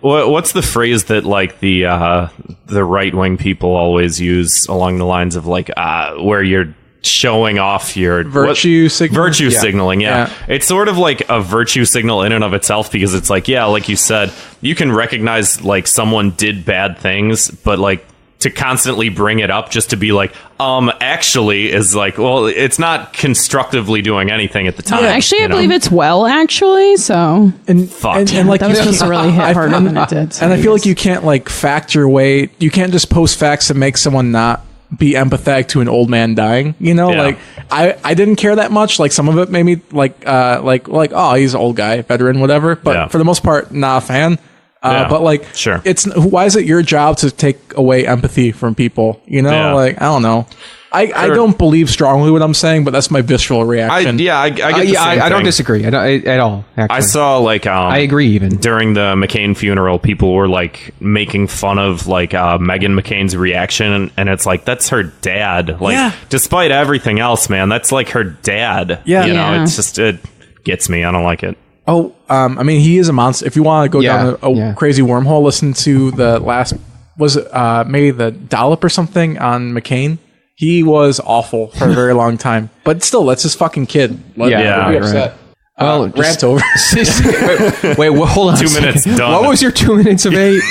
what's the phrase that like the right wing people always use along the lines of like where you're showing off your Virtue signal? virtue Yeah. signaling. Yeah. Yeah. It's sort of like a virtue signal in and of itself because it's like, yeah, like you said, you can recognize like someone did bad things, but like to constantly bring it up just to be like, actually is like, well, it's not constructively doing anything at the time. Actually, I you know? believe it's well. Actually, so and, Fuck. and like that was supposed to really hit harder than it did. So and I feel like you can't like fact your way. You can't just post facts to make someone not be empathetic to an old man dying. You know, Yeah. like I didn't care that much. Like some of it made me like oh, he's an old guy, veteran, whatever. But Yeah. for the most part, not a fan. Yeah. But like, Sure. it's why is it your job to take away empathy from people? You know, Yeah. like I don't know. I don't believe strongly what I'm saying, but that's my visceral reaction. I get the Yeah, same I don't thing. disagree. I don't at all. Actually, I saw like I agree. Even during the McCain funeral, people were like making fun of like Meghan McCain's reaction, and it's like that's her dad. Like, Yeah. despite everything else, man, that's like her dad. Yeah. you know, Yeah. it's just it gets me. I don't like it. Oh, I mean, he is a monster. If you want to go Yeah, down a yeah. crazy wormhole, listen to the last was maybe the Dollop or something on McCain. He was awful for a very long time. But still, that's his fucking kid. Let Yeah, me be right. upset. Well, Rant over. wait, hold on. 2 minutes done. What was your 2 minutes of 8?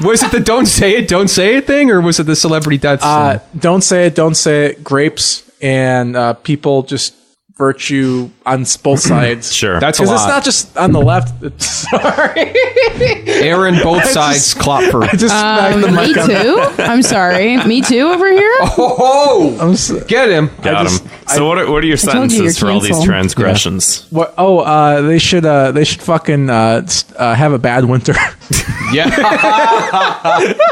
Was it the don't say it thing, or was it the celebrity deaths? Don't say it. Grapes and people just virtue on both sides. Sure. That's a Because lot. it's not just on the left. Sorry. Aaron, both sides, Klopfer. I just smacked the Me mic on. too. I'm sorry. Me too over here. Oh, get him. Got him. So what are your told you sentences you're for all these canceled. transgressions? What? Oh, they should fucking have a bad winter.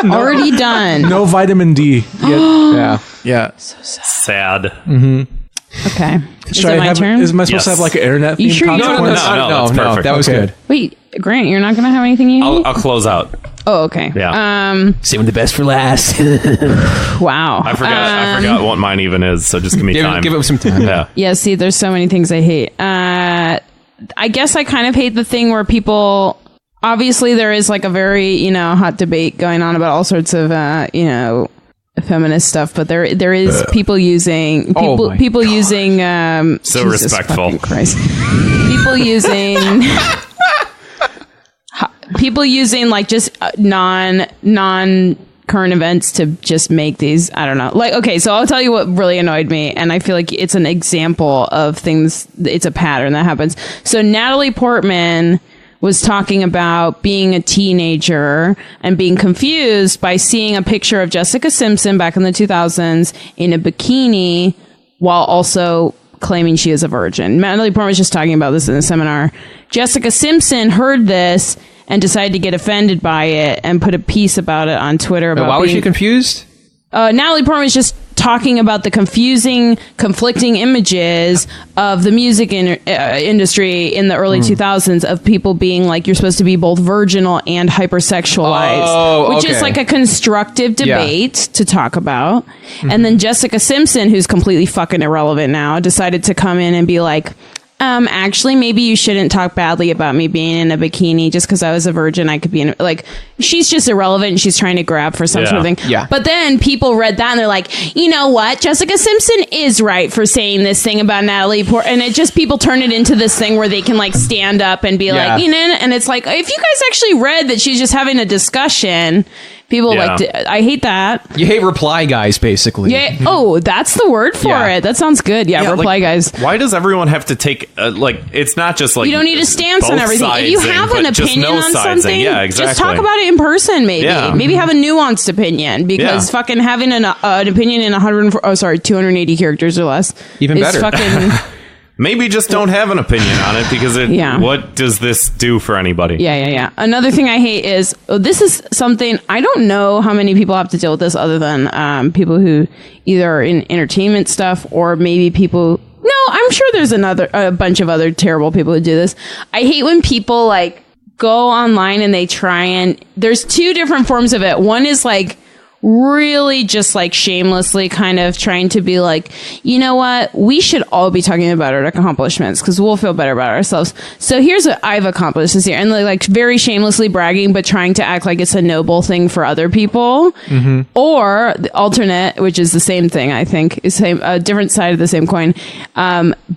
Already done. No vitamin D. Yeah. Sad. Okay. Is Should it I my have? turn? Am I supposed to have like an internet You theme? sure you don't- consequence? No, that's perfect. that was Okay. good. Wait, Grant, you're not going to have anything you hate? I'll close out. Oh, okay. Yeah. Saving the best for last. Wow. I forgot what mine even is, so just give me time. Give him some time. Yeah. Yeah, see, there's so many things I hate. I guess I kind of hate the thing where people... Obviously, there is like a very, hot debate going on about all sorts of, feminist stuff, but there is people using... People using... So Jesus respectful. fucking Christ. People using... people using like just non current events to just make these, I don't know. Like, okay, so I'll tell you what really annoyed me, and I feel like it's an example of things, it's a pattern that happens. So Natalie Portman was talking about being a teenager and being confused by seeing a picture of Jessica Simpson back in the 2000s in a bikini while also claiming she is a virgin. Natalie Portman was just talking about this in a seminar. Jessica Simpson heard this and decided to get offended by it and put a piece about it on Twitter. About Why was she confused? Natalie Portman was just talking about the conflicting images of the music industry in the early 2000s of people being like, you're supposed to be both virginal and hypersexualized, which is like a constructive debate to talk about. And then Jessica Simpson, who's completely fucking irrelevant now, decided to come in and be like, actually, maybe you shouldn't talk badly about me being in a bikini just because I was a virgin. I could be in, like, she's just irrelevant and she's trying to grab for some sort of thing. Yeah. But then people read that and they're like, you know what? Jessica Simpson is right for saying this thing about Natalie Portman. And it just, people turn it into this thing where they can like stand up and be like, and it's like, if you guys actually read that she's just having a discussion, people I hate that. You hate reply guys, basically. Yeah. Oh, that's the word for it. That sounds good. Yeah, reply guys. Why does everyone have to take it's not just like You don't need a stance on both everything. If you have sidesing, an but just opinion no on sidesing. something, Yeah, exactly. just talk about it in person. Maybe, maybe have a nuanced opinion because fucking having an opinion in 280 characters or less Even is better. Fucking Maybe just don't have an opinion on it because what does this do for anybody? Yeah. Another thing I hate is this is something I don't know how many people have to deal with this other than people who either are in entertainment stuff or maybe people. No, I'm sure there's a bunch of other terrible people who do this. I hate when people like go online and they try and there's two different forms of it. One is like really just like shamelessly kind of trying to be like, you know what, we should all be talking about our accomplishments because we'll feel better about ourselves. So here's what I've accomplished this year, and like very shamelessly bragging but trying to act like it's a noble thing for other people. Or the alternate, which is the same thing, I think is a different side of the same coin,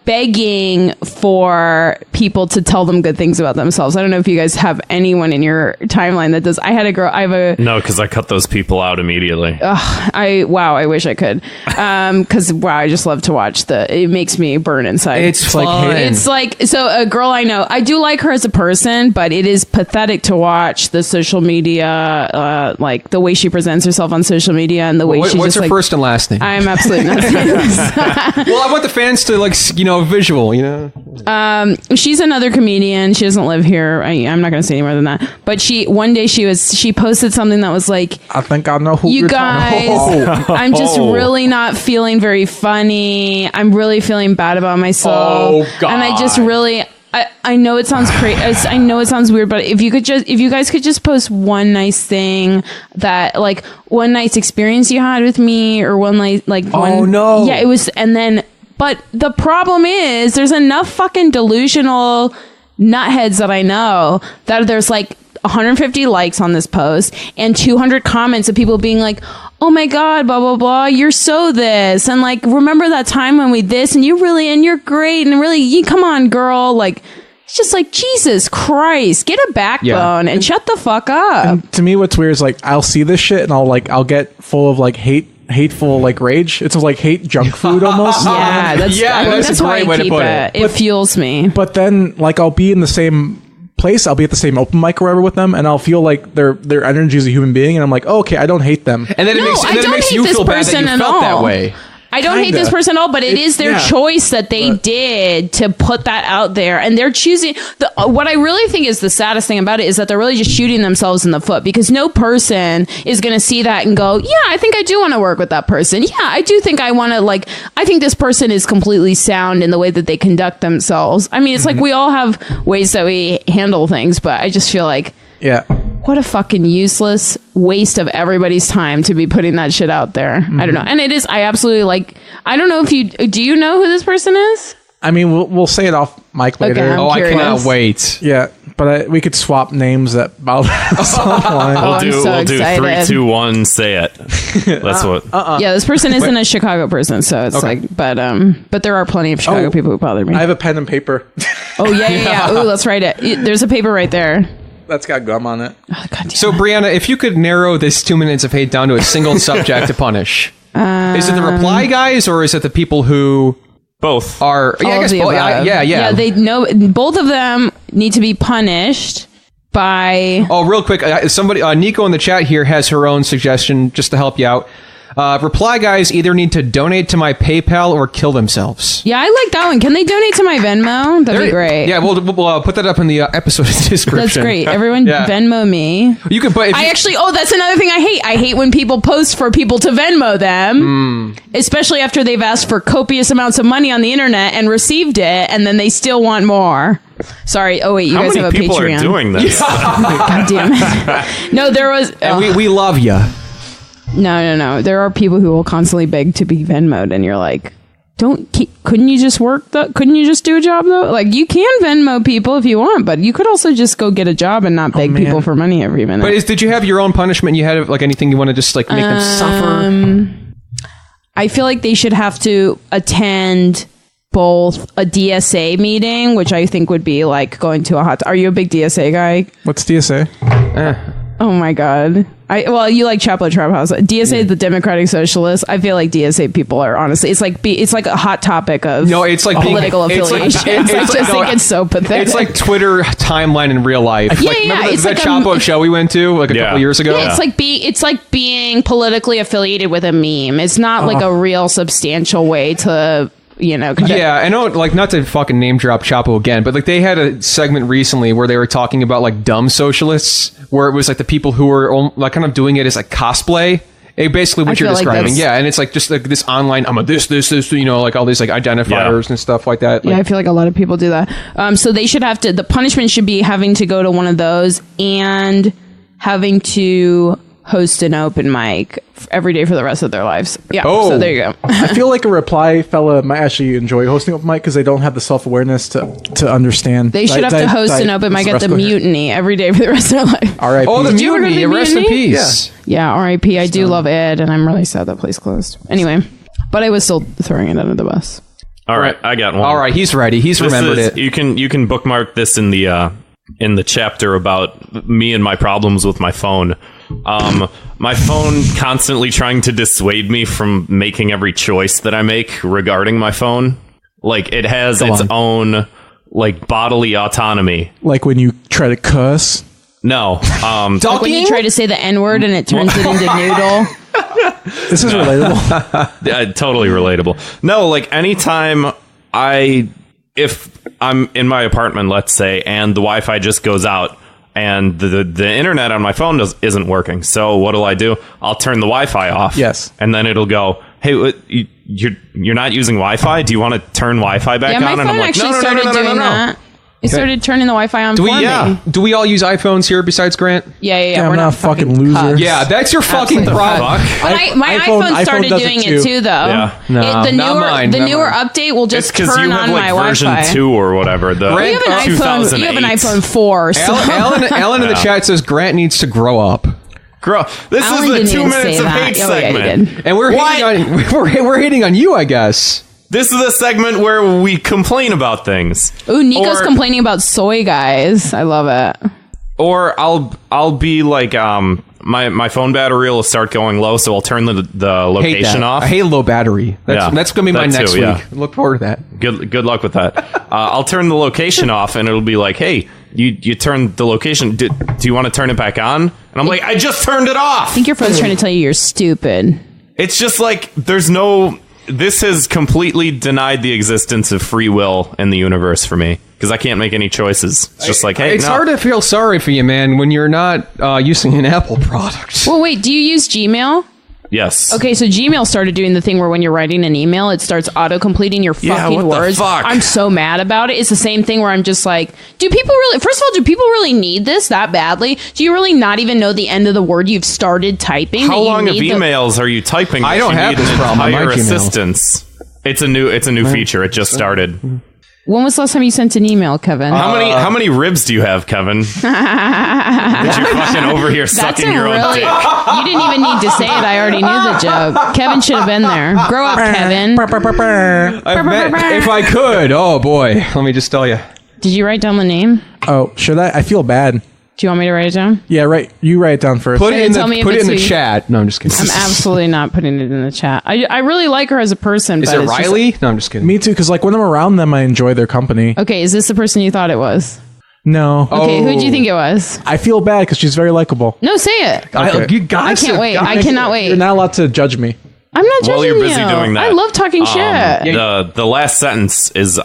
begging for people to tell them good things about themselves. I don't know if you guys have anyone in your timeline that does. No, because I cut those people out immediately. I wish I could. Because I just love to watch it makes me burn inside. It's fun. It's like, so a girl I know, I do like her as a person, but it is pathetic to watch the social media, like the way she presents herself on social media and the way What's just her like, first and last name? I'm absolutely not saying this. Well, I want the fans to visual, She's another comedian. She doesn't live here. I'm not going to say any more than that. But one day she posted something that was like, I think I know who you you're guys, talking about. I'm just really not feeling very funny. I'm really feeling bad about myself. Oh, God. And I just really, I know it sounds crazy. I know it sounds weird, but if you guys could just post one nice thing that, like, one nice experience you had with me, or one night, like, yeah, it was, and then, but the problem is, there's enough fucking delusional nutheads that I know that there's like 150 likes on this post and 200 comments of people being like, oh my God, blah, blah, blah, you're so this. And like, remember that time when we this and you're great. And really, you come on, girl. Like, it's just like, Jesus Christ, get a backbone and shut the fuck up. And to me, what's weird is like, I'll see this shit and I'll get full of like hateful like rage. It's like hate junk food almost. Yeah, that's a why great way I to keep put it. it. It fuels me. But then like I'll be in the same place, I'll be at the same open mic or whatever with them, and I'll feel like their energy is a human being, and I'm like, oh, okay, I don't hate them. And then it makes you feel bad that you felt that way. I don't hate this person at all, but it is their choice that they did to put that out there, and they're choosing. What I really think is the saddest thing about it is that they're really just shooting themselves in the foot, because no person is going to see that and go, yeah, I think I do want to work with that person. Yeah, I do think I want to, like, I think this person is completely sound in the way that they conduct themselves. I mean, it's like we all have ways that we handle things, but I just feel like, what a fucking useless waste of everybody's time to be putting that shit out there. I don't know. And it is, I absolutely like, I don't know if do you know who this person is? I mean, we'll say it off mic later. Okay, I'm curious. I cannot wait. Yeah, but we could swap names at about some point. We'll do excited. 3, 2, 1, say it. That's what. Yeah, this person isn't a Chicago person, so it's like, but there are plenty of Chicago people who bother me. I have a pen and paper. Oh, yeah. Ooh, let's write it. There's a paper right there. That's got gum on it. Oh, so, Brianna, if you could narrow this 2 minutes of hate down to a single subject to punish, is it the reply guys or is it the people who both are? Yeah, I guess both. Yeah. They know both of them need to be punished by. Oh, real quick, somebody, Nico in the chat here has her own suggestion just to help you out. Reply guys either need to donate to my PayPal or kill themselves. Yeah, I like that one. Can they donate to my Venmo? That'd be great. Yeah, we'll put that up in the episode description. That's great. Everyone Venmo me. You can put. That's another thing I hate. I hate when people post for people to Venmo them, especially after they've asked for copious amounts of money on the internet and received it, and then they still want more. Sorry. Oh wait, you guys have a Patreon. How many people are doing this? God damn it. No, there was. And we love you. No. There are people who will constantly beg to be Venmo'd, and you're like, couldn't you just work? Couldn't you just do a job though? Like, you can Venmo people if you want, but you could also just go get a job and not beg people for money every minute. But did you have your own punishment? You had like anything you want to just like make them suffer? I feel like they should have to attend both a DSA meeting, which I think would be like going to a hot. Are you a big DSA guy? What's DSA? Oh my god. You like Chapel Trap House. DSA is the Democratic Socialists. I feel like DSA people are honestly it's like a hot topic of political affiliations. I just think it's so pathetic. It's like Twitter timeline in real life. Yeah, remember it's that like Chapo show we went to like a couple years ago? Yeah, it's like being politically affiliated with a meme. It's not like a real substantial way to I know, like, not to fucking name drop Chapo again, but like they had a segment recently where they were talking about like dumb socialists, where it was like the people who were like kind of doing it as like cosplay. Basically what you're describing. And it's like just like this online, I'm a this, like all these like identifiers and stuff like that. I feel like a lot of people do that. So they should have to, the punishment should be having to go to one of those and having to host an open mic every day for the rest of their lives. Yeah. Oh. So there you go. I feel like a reply fella might actually enjoy hosting open mic because they don't have the self-awareness to understand. They should have to host an open mic at the Mutiny every day for the rest of their life. R.I.P. Oh, the Mutiny. Rest in peace. Yeah, R.I.P. I do love Ed, and I'm really sad that place closed. Anyway, but I was still throwing it under the bus. All right, I got one. All right, he's ready. He's remembered it. You can bookmark this in the chapter about me and my problems with my phone. My phone constantly trying to dissuade me from making every choice that I make regarding my phone. Like, it has its own like bodily autonomy. Like when you try to cuss. No. Like when you try to say the N-word and it turns it into noodle. This is relatable. Totally relatable. No, like anytime if I'm in my apartment, let's say, and the Wi-Fi just goes out, and the internet on my phone isn't working. So what do? I'll turn the Wi-Fi off. Yes. And then it'll go, hey, you're not using Wi-Fi? Do you want to turn Wi-Fi back on? And I'm like, no. They started turning the Wi-Fi on for me. Do we all use iPhones here besides Grant? Yeah. I'm We're not a fucking loser. cucks. Yeah, that's your fucking problem. But my iPhone started does doing it it too. too, though. Yeah. No, the not newer, mine, the not newer mine. update will just It's because turn you have on like my version Wi-Fi. 2 or whatever. The You have an iPhone. You have an 2008. iPhone 4. So. Alan in the chat says Grant needs to grow up. This Alan is the didn't 2 even minutes say of that. hate Oh, yeah, he segment. did. And we're hating on you, I guess. This is the segment where we complain about things. Ooh, Nico's Or- complaining about soy guys. I love it. Or I'll be like my phone battery will start going low, so I'll turn the Hate that. location off. I hate low battery. That's going to be my That next too, week. Look forward to that. Good luck with that. I'll turn the location off, and it'll be like, hey, you turned the location. Do you want to turn it back on? And I'm like, I just turned it off. I think your phone's trying to tell you you're stupid. It's just like there's no. This has completely denied the existence of free will in the universe for me because I can't make any choices. It's just like, hey, It's no. hard to feel sorry for you, man, when you're not using an Apple product. Well, wait, do you use Gmail? Yes. Okay, so Gmail started doing the thing where when you're writing an email, it starts auto-completing your Yeah, fucking what the words. fuck? I'm so mad about it. It's the same thing where I'm just like, do people really need this that badly? Do you really not even know the end of the word you've started typing? How long of emails are you typing? I that don't you have need this an problem on my entire Gmail. assistance. It's a new feature. It just started. When was the last time you sent an email, Kevin? How many ribs do you have, Kevin? That you're fucking over here That's sucking a your own really. dick. You didn't even need to say it. I already knew the joke. Kevin should have been there. Grow up, Kevin. If I could, oh boy, let me just tell you. Did you write down the name? Oh, should I? I feel bad. Do you want me to write it down? Yeah, right. You write it down first. Put it in tell me if the it's the who you- chat. No, I'm just kidding. I'm absolutely not putting it in the chat. I really like her as a person. Is but it it's just- Riley? No, I'm just kidding. Me too, because like when I'm around them, I enjoy their company. Okay, is this the person you thought it was? No. Okay, who do you think it was? I feel bad because she's very likable. No, say it. You guys I can't wait. I cannot wait. You're not allowed to judge me. I'm not judging While you're busy you. doing that, I love talking shit. The last sentence is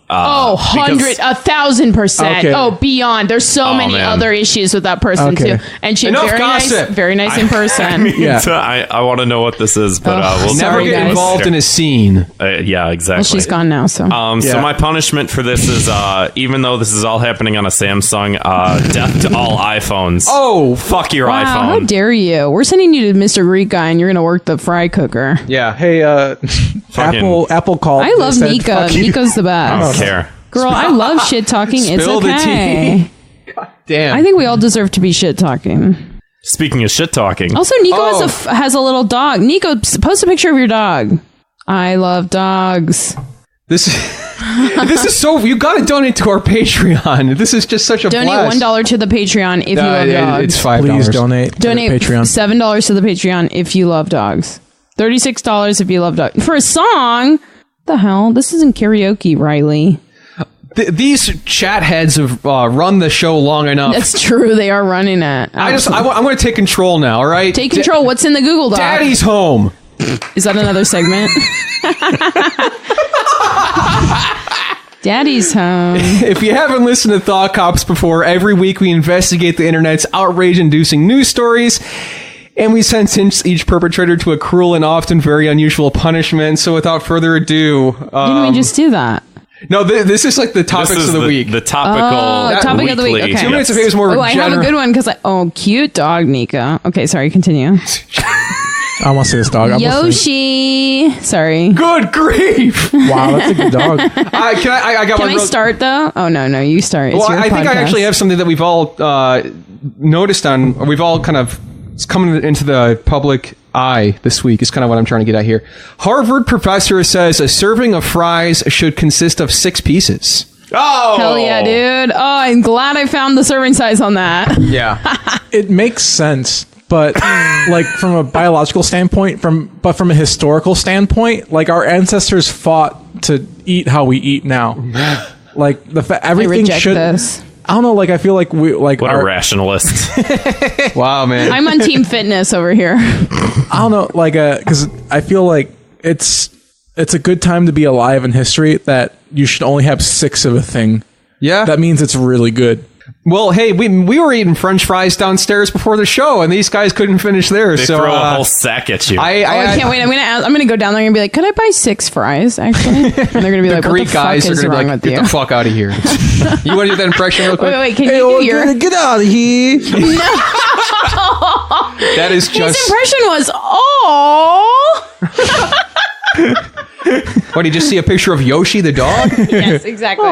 Oh, 1,000%. Okay. Oh, beyond. There's so many man. other issues with that person Okay. too. And she's Enough very gossip. nice, very nice in person. Yeah. I want to know what this is, but we'll Never Sorry, get guys. involved in a scene. Yeah, exactly. Well, she's gone now, so. So Yeah. my punishment for this is, even though this is all happening on a Samsung, death to all iPhones. Oh, Fuck your Wow, how iPhone. dare you? We're sending you to Mr. Greek Guy, and you're going to work the fry cooker. yeah. Hey, Apple called. I They love said, Nico. "Fuck you." Nico's the I don't best. care. Girl, I love shit talking. It's Spill the okay. tea. Damn. I think we all deserve to be shit talking. Speaking of shit talking, Also, Nico has a little dog. Nico, post a picture of your dog. I love dogs. This is so. You got to donate to our Patreon. This is just such a Donate blast. $1 to the Patreon if you love dogs. It's $5. Please donate. To Donate the Patreon. $7 to the Patreon if you love dogs. $36 if you love dogs. For a song? The hell? This isn't karaoke, Riley. These chat heads have run the show long enough. That's true. They are running it. I'm going to take control now. All right. Take control. What's in the Google Doc? Daddy's home. Is that another segment? Daddy's home. If you haven't listened to Thought Cops before, every week we investigate the internet's outrage-inducing news stories, and we sentence each perpetrator to a cruel and often very unusual punishment. So without further ado... Didn't we just do that? No, this is like the topics this is of the week. The topical topic of the week. weekly- Okay. 2 minutes of fame is more Oh, I have a good one because cute dog, Nico. Okay, sorry, continue. I want to see this dog. I'm listening. Yoshi. Sorry. Good grief! Wow, that's a good dog. I got Can one I real- start though? Oh no, you start. It's Well, your I think I podcast. actually have something that we've all noticed on, or we've all kind of it's coming into the public eye this week is kind of what I'm trying to get at here. Harvard professor says a serving of fries should consist of 6 pieces. Oh, Hell yeah, dude. Oh, I'm glad I found the serving size on that. Yeah. It makes sense, but like from a biological standpoint, from a historical standpoint, like our ancestors fought to eat how we eat now. Like I everything reject should. this. I don't know. Like I feel like we like what a rationalist. Wow, man. I'm on team fitness over here. I don't know, like, because I feel like it's a good time to be alive in history that you should only have 6 of a thing. Yeah. That means it's really good. Well, hey, we were eating French fries downstairs before the show, and these guys couldn't finish theirs. They So throw a whole sack at you. I can't wait. I'm gonna go down there and be like, could I buy 6 fries? Actually, and they're gonna be like, what Greek the fuck guys are is going to be wrong like, with get you? the fuck out of here. You want to do that impression real quick? Wait, can you do your? Get out of here. That is His just. impression was, oh. What, did you just see a picture of Yoshi the dog? Yes, exactly.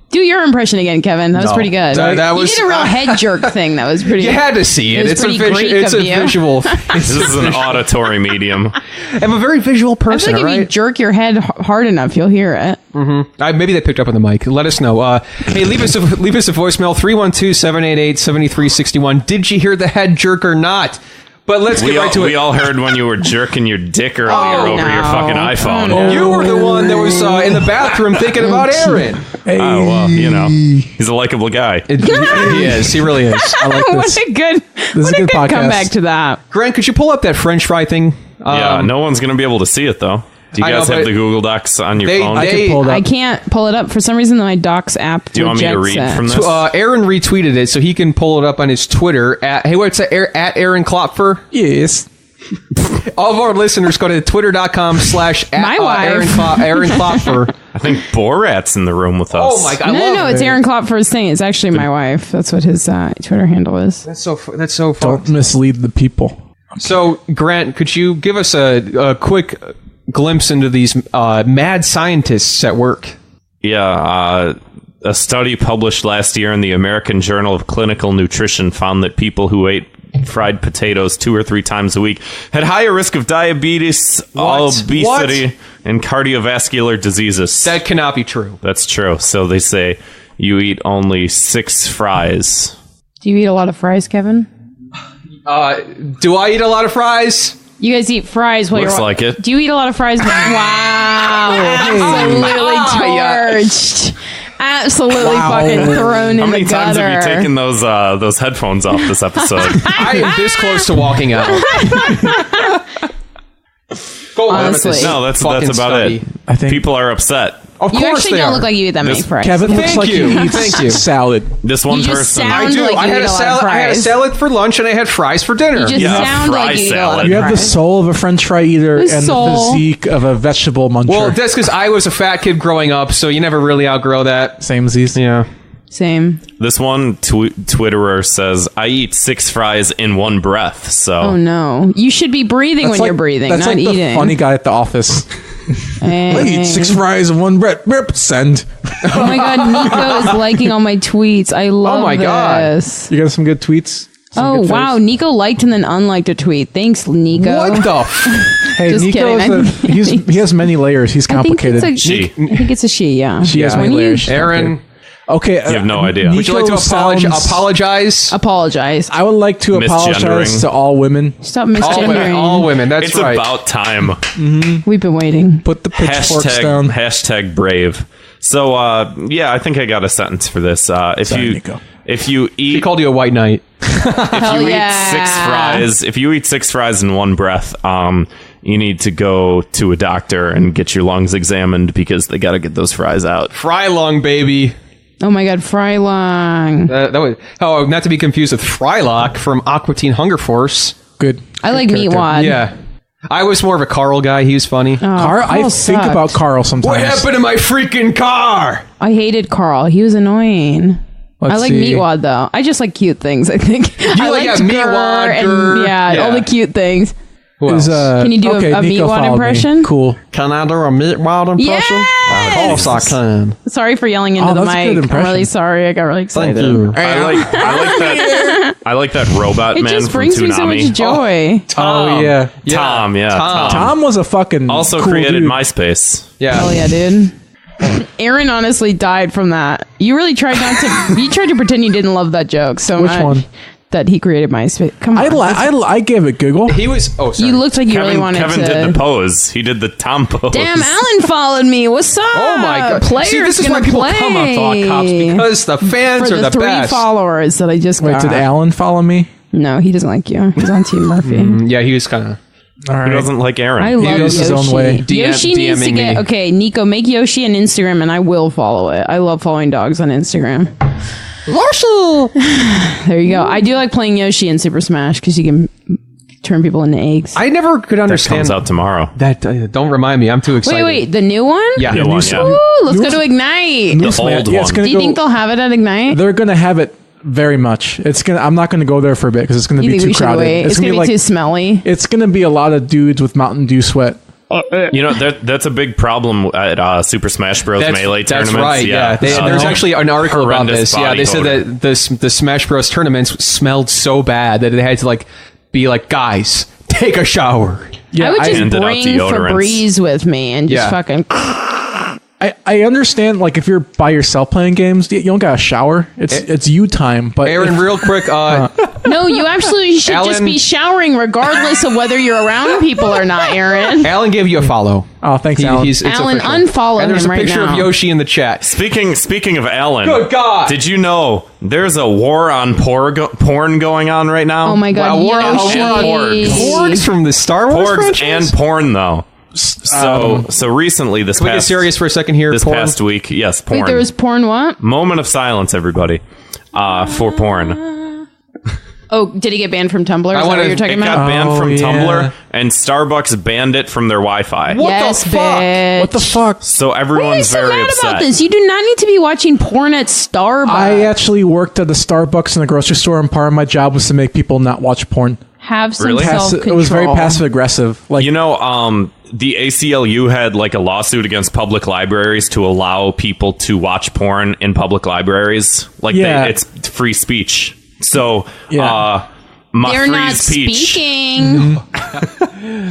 Do your impression again, Kevin. That was pretty good. That was- you did a real head jerk thing. That was pretty. You had to see it. was It's a, pretty Greek it's of a you. visual. This is an auditory medium. I'm a very visual I person, feel like if you right? jerk your head hard enough, you'll hear it. Maybe they picked up on the mic. Let us know. Hey, leave us a voicemail, 312-788-7361. Did you hear the head jerk or not? But let's get right to it. We all heard when you were jerking your dick earlier over your fucking iPhone. Oh, no. You were the one that was in the bathroom thinking about Aaron. Hey. Oh, well, you know, he's a likable guy. He is. He really is. I like What this. a good, is a good podcast. comeback to that. Grant, could you pull up that French fry thing? Yeah, no one's going to be able to see it, though. Do you I know, guys have but the Google Docs on your phone? I can pull it up. I can't pull it up for some reason. My Docs app. Do you want me to rejects read it. from this? Aaron retweeted it, so he can pull it up on his Twitter. Hey, what's that? At Aaron Klopfer? Yes. All of our listeners go to twitter.com/Aaron Klopfer. I think Borat's in the room with us. Oh my god! No, it's Aaron Klopfer's thing. It's actually my wife. That's what his Twitter handle is. That's so fun. Don't mislead the people. So, Grant, could you give us a quick glimpse into these mad scientists at work? Yeah, a study published last year in the American Journal of Clinical Nutrition found that people who ate fried potatoes 2 or 3 times a week had higher risk of diabetes, obesity, and cardiovascular diseases. That cannot be true. That's true. So they say you eat only 6 fries. Do you eat a lot of fries, Kevin? Do I eat a lot of fries? You guys eat fries while Looks you're like it. Do you eat a lot of fries? Wow. Absolutely torched. Absolutely fucking thrown in How many the times gutter. have you taken those headphones off this episode? I am this close to walking out. Go on with this Honestly. No, that's fucking about study. it. I think People are upset. Of You course actually they don't are. look like you eat that many This- fries. Kevin looks Thank like you. he eats Thank you. salad. This one You just person. sound I do. like you I had eat a a lot of salad. I had a fries. salad for lunch, and I had fries for dinner. You just Yeah, sound fry like you eat a lot salad. of You have the fries. soul of a French fry eater The and soul. the physique of a vegetable muncher. Well, that's because I was a fat kid growing up, so you never really outgrow that. Same as these. Yeah. Same. This one Twitterer says, I eat 6 fries in one breath. So Oh no. You should be breathing when you're breathing, That's not like eating. the funny guy at the office. I eat 6 fries in one breath. Burp, send. Oh my god, Nico is liking all my tweets. I love my God. this. You got some good tweets? Oh wow, Nico liked and then unliked a tweet. Thanks, Nico. What the? Hey, Just Nico kidding. he has many layers. He's I think complicated. it's a, I think it's a she, yeah. She has many When you- layers. She's Aaron, complicated. Okay. you have no idea. would you like to apologize? Apologize. I would like to apologize Misgendering. to all women. Stop misgendering. All women. That's It's right. about time. We've been waiting. Put the pitchforks down. Hashtag brave. So, yeah, I think I got a sentence for this. Sorry, Nico. If you He eat called you a white knight. Hell yeah. if you eat 6 fries in one breath, you need to go to a doctor and get your lungs examined because they got to get those fries out. Fry lung, baby. Oh my god, Frylang. That was not to be confused with Frylock from Aqua Teen Hunger Force. Good. I like character. Meatwad. Yeah, I was more of a Carl guy. He was funny. Carl, I think sucked. about Carl sometimes. What happened to my freaking car? I hated Carl. He was annoying. Let's I like see. Meatwad though. I just like cute things. I think I like, liked yeah, Gurr Meatwad, and Gurr. yeah, all Yeah. the cute things. Who Is, else? Can you do a Nico Meatwad followed me. impression? Cool. Can I do a Meatwad impression? Yes! Of course I can. Sorry for yelling into Oh, the that's a good mic. I'm impression. really sorry. I got really excited. Thank you. I like that. I like that robot It man just from brings me so Toonami. much joy. Oh, yeah. Tom, yeah, Tom. Tom was a fucking Also cool created dude. MySpace. Yeah. Hell yeah, dude. Aaron honestly died from that. You really tried not to. You tried to pretend you didn't love that joke so Which much one? that he created MySpace. Come on, I gave it Google. He was. Oh, sorry. you looked like you really wanted Kevin to. did the pose. He did the Tom pose. Damn, Alan followed me. What's up? Oh my god! Players See, this is why gonna people play. come on Thought Cops because the fans For are the the 3 best. followers that I just Wait, got. did Alan follow me? No, he doesn't like you. He's on Team Murphy. Yeah, he was kind of. All right. Who doesn't like Aaron? I love goes his Yoshi. own way. Yoshi needs to DMing get me. okay. Nico, make Yoshi an Instagram, and I will follow it. I love following dogs on Instagram. There you go. I do like playing Yoshi in Super Smash because you can turn people into eggs. I never could that understand comes out tomorrow. that. Don't remind me. I'm too excited. Wait, the new one? Yeah. New one, yeah. Ooh, let's go to Ignite. The old Yeah, it's one. gonna Do you go- think they'll have it at Ignite? They're gonna have it very much. It's gonna. I'm not gonna go there for a bit because it's gonna You be think too we should crowded. wait? It's gonna be like, too smelly. It's gonna be a lot of dudes with Mountain Dew sweat. You know, that's a big problem at Super Smash Bros. Melee That's tournaments. right. Yeah, there's actually an article about horrendous this. Yeah, they said body that the Smash Bros. Tournaments smelled so bad that it had to be like, guys, take a shower. I would just handed out bring deodorants. Febreze with me and just Yeah. fucking. I understand, like, if you're by yourself playing games, you don't got to shower. It's you time. But Aaron, if- real quick, No, you absolutely should just Alan- be showering regardless of whether you're around people or not, Aaron. Alan gave you a follow. oh, thanks, Alan. It's Alan, official. unfollow And there's him a right picture now. of Yoshi in the chat. Speaking of Alan, Good God. did you know there's a war on porn going on right now? Oh my God, Wow, war on Yoshi. porgs. Porgs from the Star Wars Porgs franchise? and porn though. So recently, this Can we get past serious for a second here? this Porn? past week, yes, porn. Wait, there was porn what? Moment of silence, everybody, for porn. Oh, did he get banned from Tumblr? Is that wanna- what you're talking It got about? banned from yeah. Tumblr, and Starbucks banned it from their Wi-Fi. What Yes, the fuck? bitch. what the fuck? So Why are you everyone's so very mad upset. about this? You do not need to be watching porn at Starbucks. I actually worked at a Starbucks in a grocery store, and part of my job was to make people not watch porn. Have some Really? self-control. It was very passive aggressive. Like, You know, the ACLU had like a lawsuit against public libraries to allow people to watch porn in public libraries. Like, Yeah. it's free speech. So, Yeah. my They're free not speech. speaking.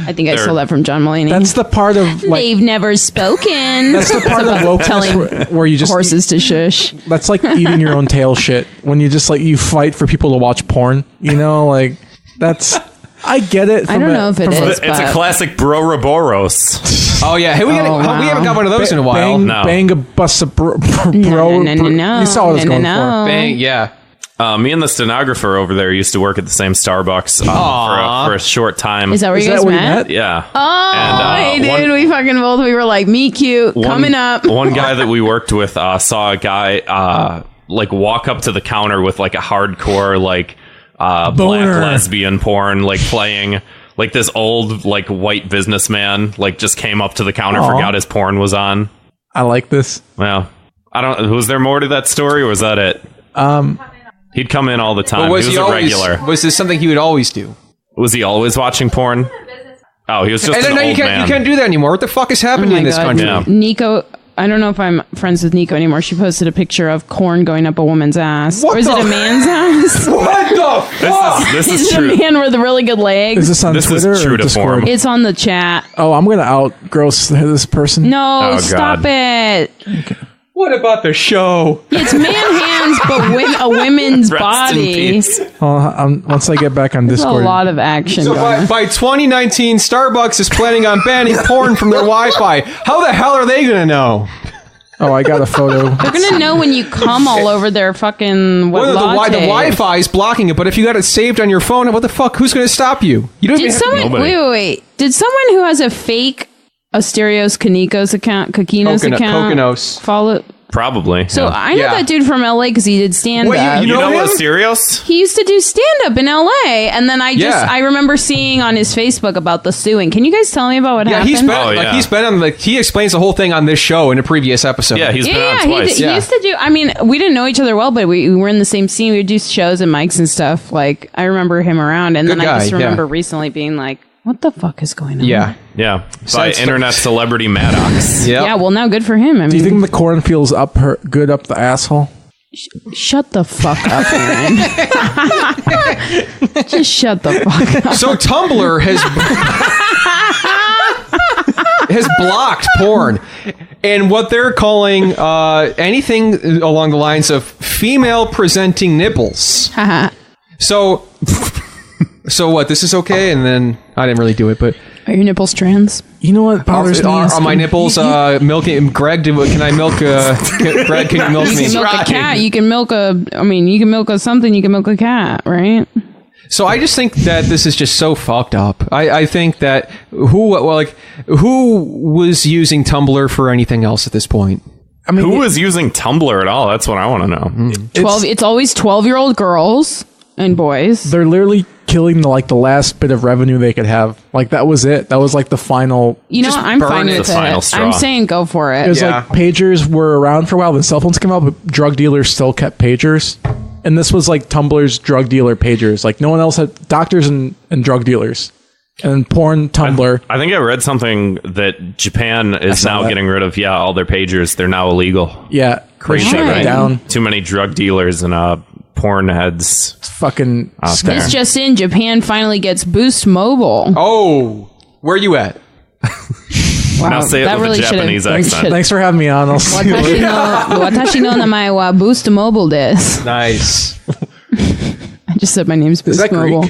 I think I stole that from John Mulaney. that's the part of like They've never spoken. that's the part of wokeness telling where you just horses to shush. That's like eating your own tail shit. When you just like you fight for people to watch porn. You know, like that's. I get it. I don't know if it is. It's a but- classic Boroboros. Oh, yeah. Hey, we haven't got one of those in a while. Bang, No. bang a bus of bro. No. You saw what I was going No. Bang, yeah. Me and the stenographer over there used to work at the same Starbucks for a short time. Is that where For. Is you that guys where you met? met? Yeah. Oh, hey, dude, we fucking both. We were like, meet cute, coming up. One guy that we worked with saw a guy like walk up to the counter with like a hardcore like black Boner. lesbian porn like playing. Like this old like white businessman like just came up to the counter, Aw. forgot his porn was on. I like this. Well, I don't. Was there more to that story, or was that it? He'd come in all the time. But was he was he a always, regular. was this something he would always do? Was he always watching porn? Oh, he was just And an then old you can't, man. you can't do that anymore. What the fuck is happening in this country? Yeah. Nico, I don't know if I'm friends with Nico anymore. She posted a picture of corn going up a woman's ass. What or is the- it a man's ass? What the fuck? This Is is it true. a man with a really good legs? Is this on This is Twitter true or to Discord? form. It's on the chat. Oh, I'm gonna outgross this person. No, Oh, stop God. it. What about the show? It's man hands, but a women's Rest in body. peace. Once I get back on There's a Discord. lot of action So going on. by 2019, Starbucks is planning on banning porn from their Wi-Fi. How the hell are they going to know? Oh, I got a photo. They're gonna know when you come all over their fucking Well, the latte. Wi-Fi is blocking it, but if you got it saved on your phone, what the fuck? Who's going to stop you? You don't Did even someone Nobody. wait? Did someone who has a fake Asterios Kaniko's account, Kakino's account, Kokonos. follow? Probably. So yeah. I know Yeah. that dude from LA because he did stand Wait, up. you You know him? Asterios? He used to do stand up in LA, and then Yeah. I remember seeing on his Facebook about the suing. Can you guys tell me about what Yeah, happened? he's been Oh, yeah. he's been on he explains the whole thing on this show in a previous episode. Yeah, he's been on he, twice. he Yeah. used to do. I mean, we didn't know each other well, but we were in the same scene. We would do shows and mics and stuff. Like I remember him around, and Good then I guy, just yeah. remember recently being like, "What the fuck is going on?" yeah. Yeah, by Sad internet celebrity Maddox. Yep. Yeah, well, now good for him. I mean, Do you think the corn feels good up the asshole? shut the fuck up, Aaron. Just shut the fuck up. So Tumblr has blocked porn, and what they're calling anything along the lines of female presenting nipples. So what? This is okay, and then I didn't really do it, but Are your nipples trans? You know what bothers me? are my nipples milking? Greg, can I milk? Greg, can you milk You me? can milk a cat. You can milk a. I mean, you can milk a something. You can milk a cat, right? So I just think that this is just so fucked up. I think that who was using Tumblr for anything else at this point? I mean, Who was using Tumblr at all? That's what I want to know. 12. It's always 12-year-old girls and boys. they're literally killing the last bit of revenue they could have. Like, that was it. That was like the final. You know, Just I'm burn fine it. with The final it. straw. I'm saying go for it. It was Yeah. like pagers were around for a while. Then cell phones came out, but drug dealers still kept pagers. And this was like Tumblr's drug dealer pagers. Like, no one else had doctors and drug dealers. And porn Tumblr. I think I read something that Japan is saw now that. getting rid of, all their pagers. They're now illegal. Yeah. Crazy, They shut it right? down. Too many drug dealers and porn heads. It's fucking scary. This just in, Japan finally gets Boost Mobile. Oh, where you at? Wow, Now say it that with a really should've- Japanese that accent. should- Thanks for having me on. I'll see you later. Watashi no namae wa Boost Mobile desu. Nice. I just said my name's Boost that Greek? Mobile.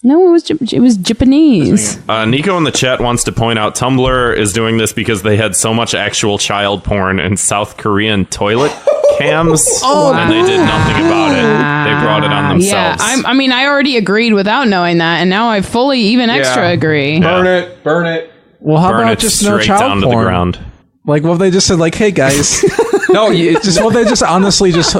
No, it was Japanese. Nico in the chat wants to point out Tumblr is doing this because they had so much actual child porn and South Korean toilet cams, and they did nothing about it. They brought it on Yeah, themselves. I mean, I already agreed without knowing that, and now I fully, even extra Yeah. agree. Burn it. Burn it. Well, how Burn about it just no straight child down to porn? the ground. Like, what if they just said, like, hey, guys. No, They just honestly just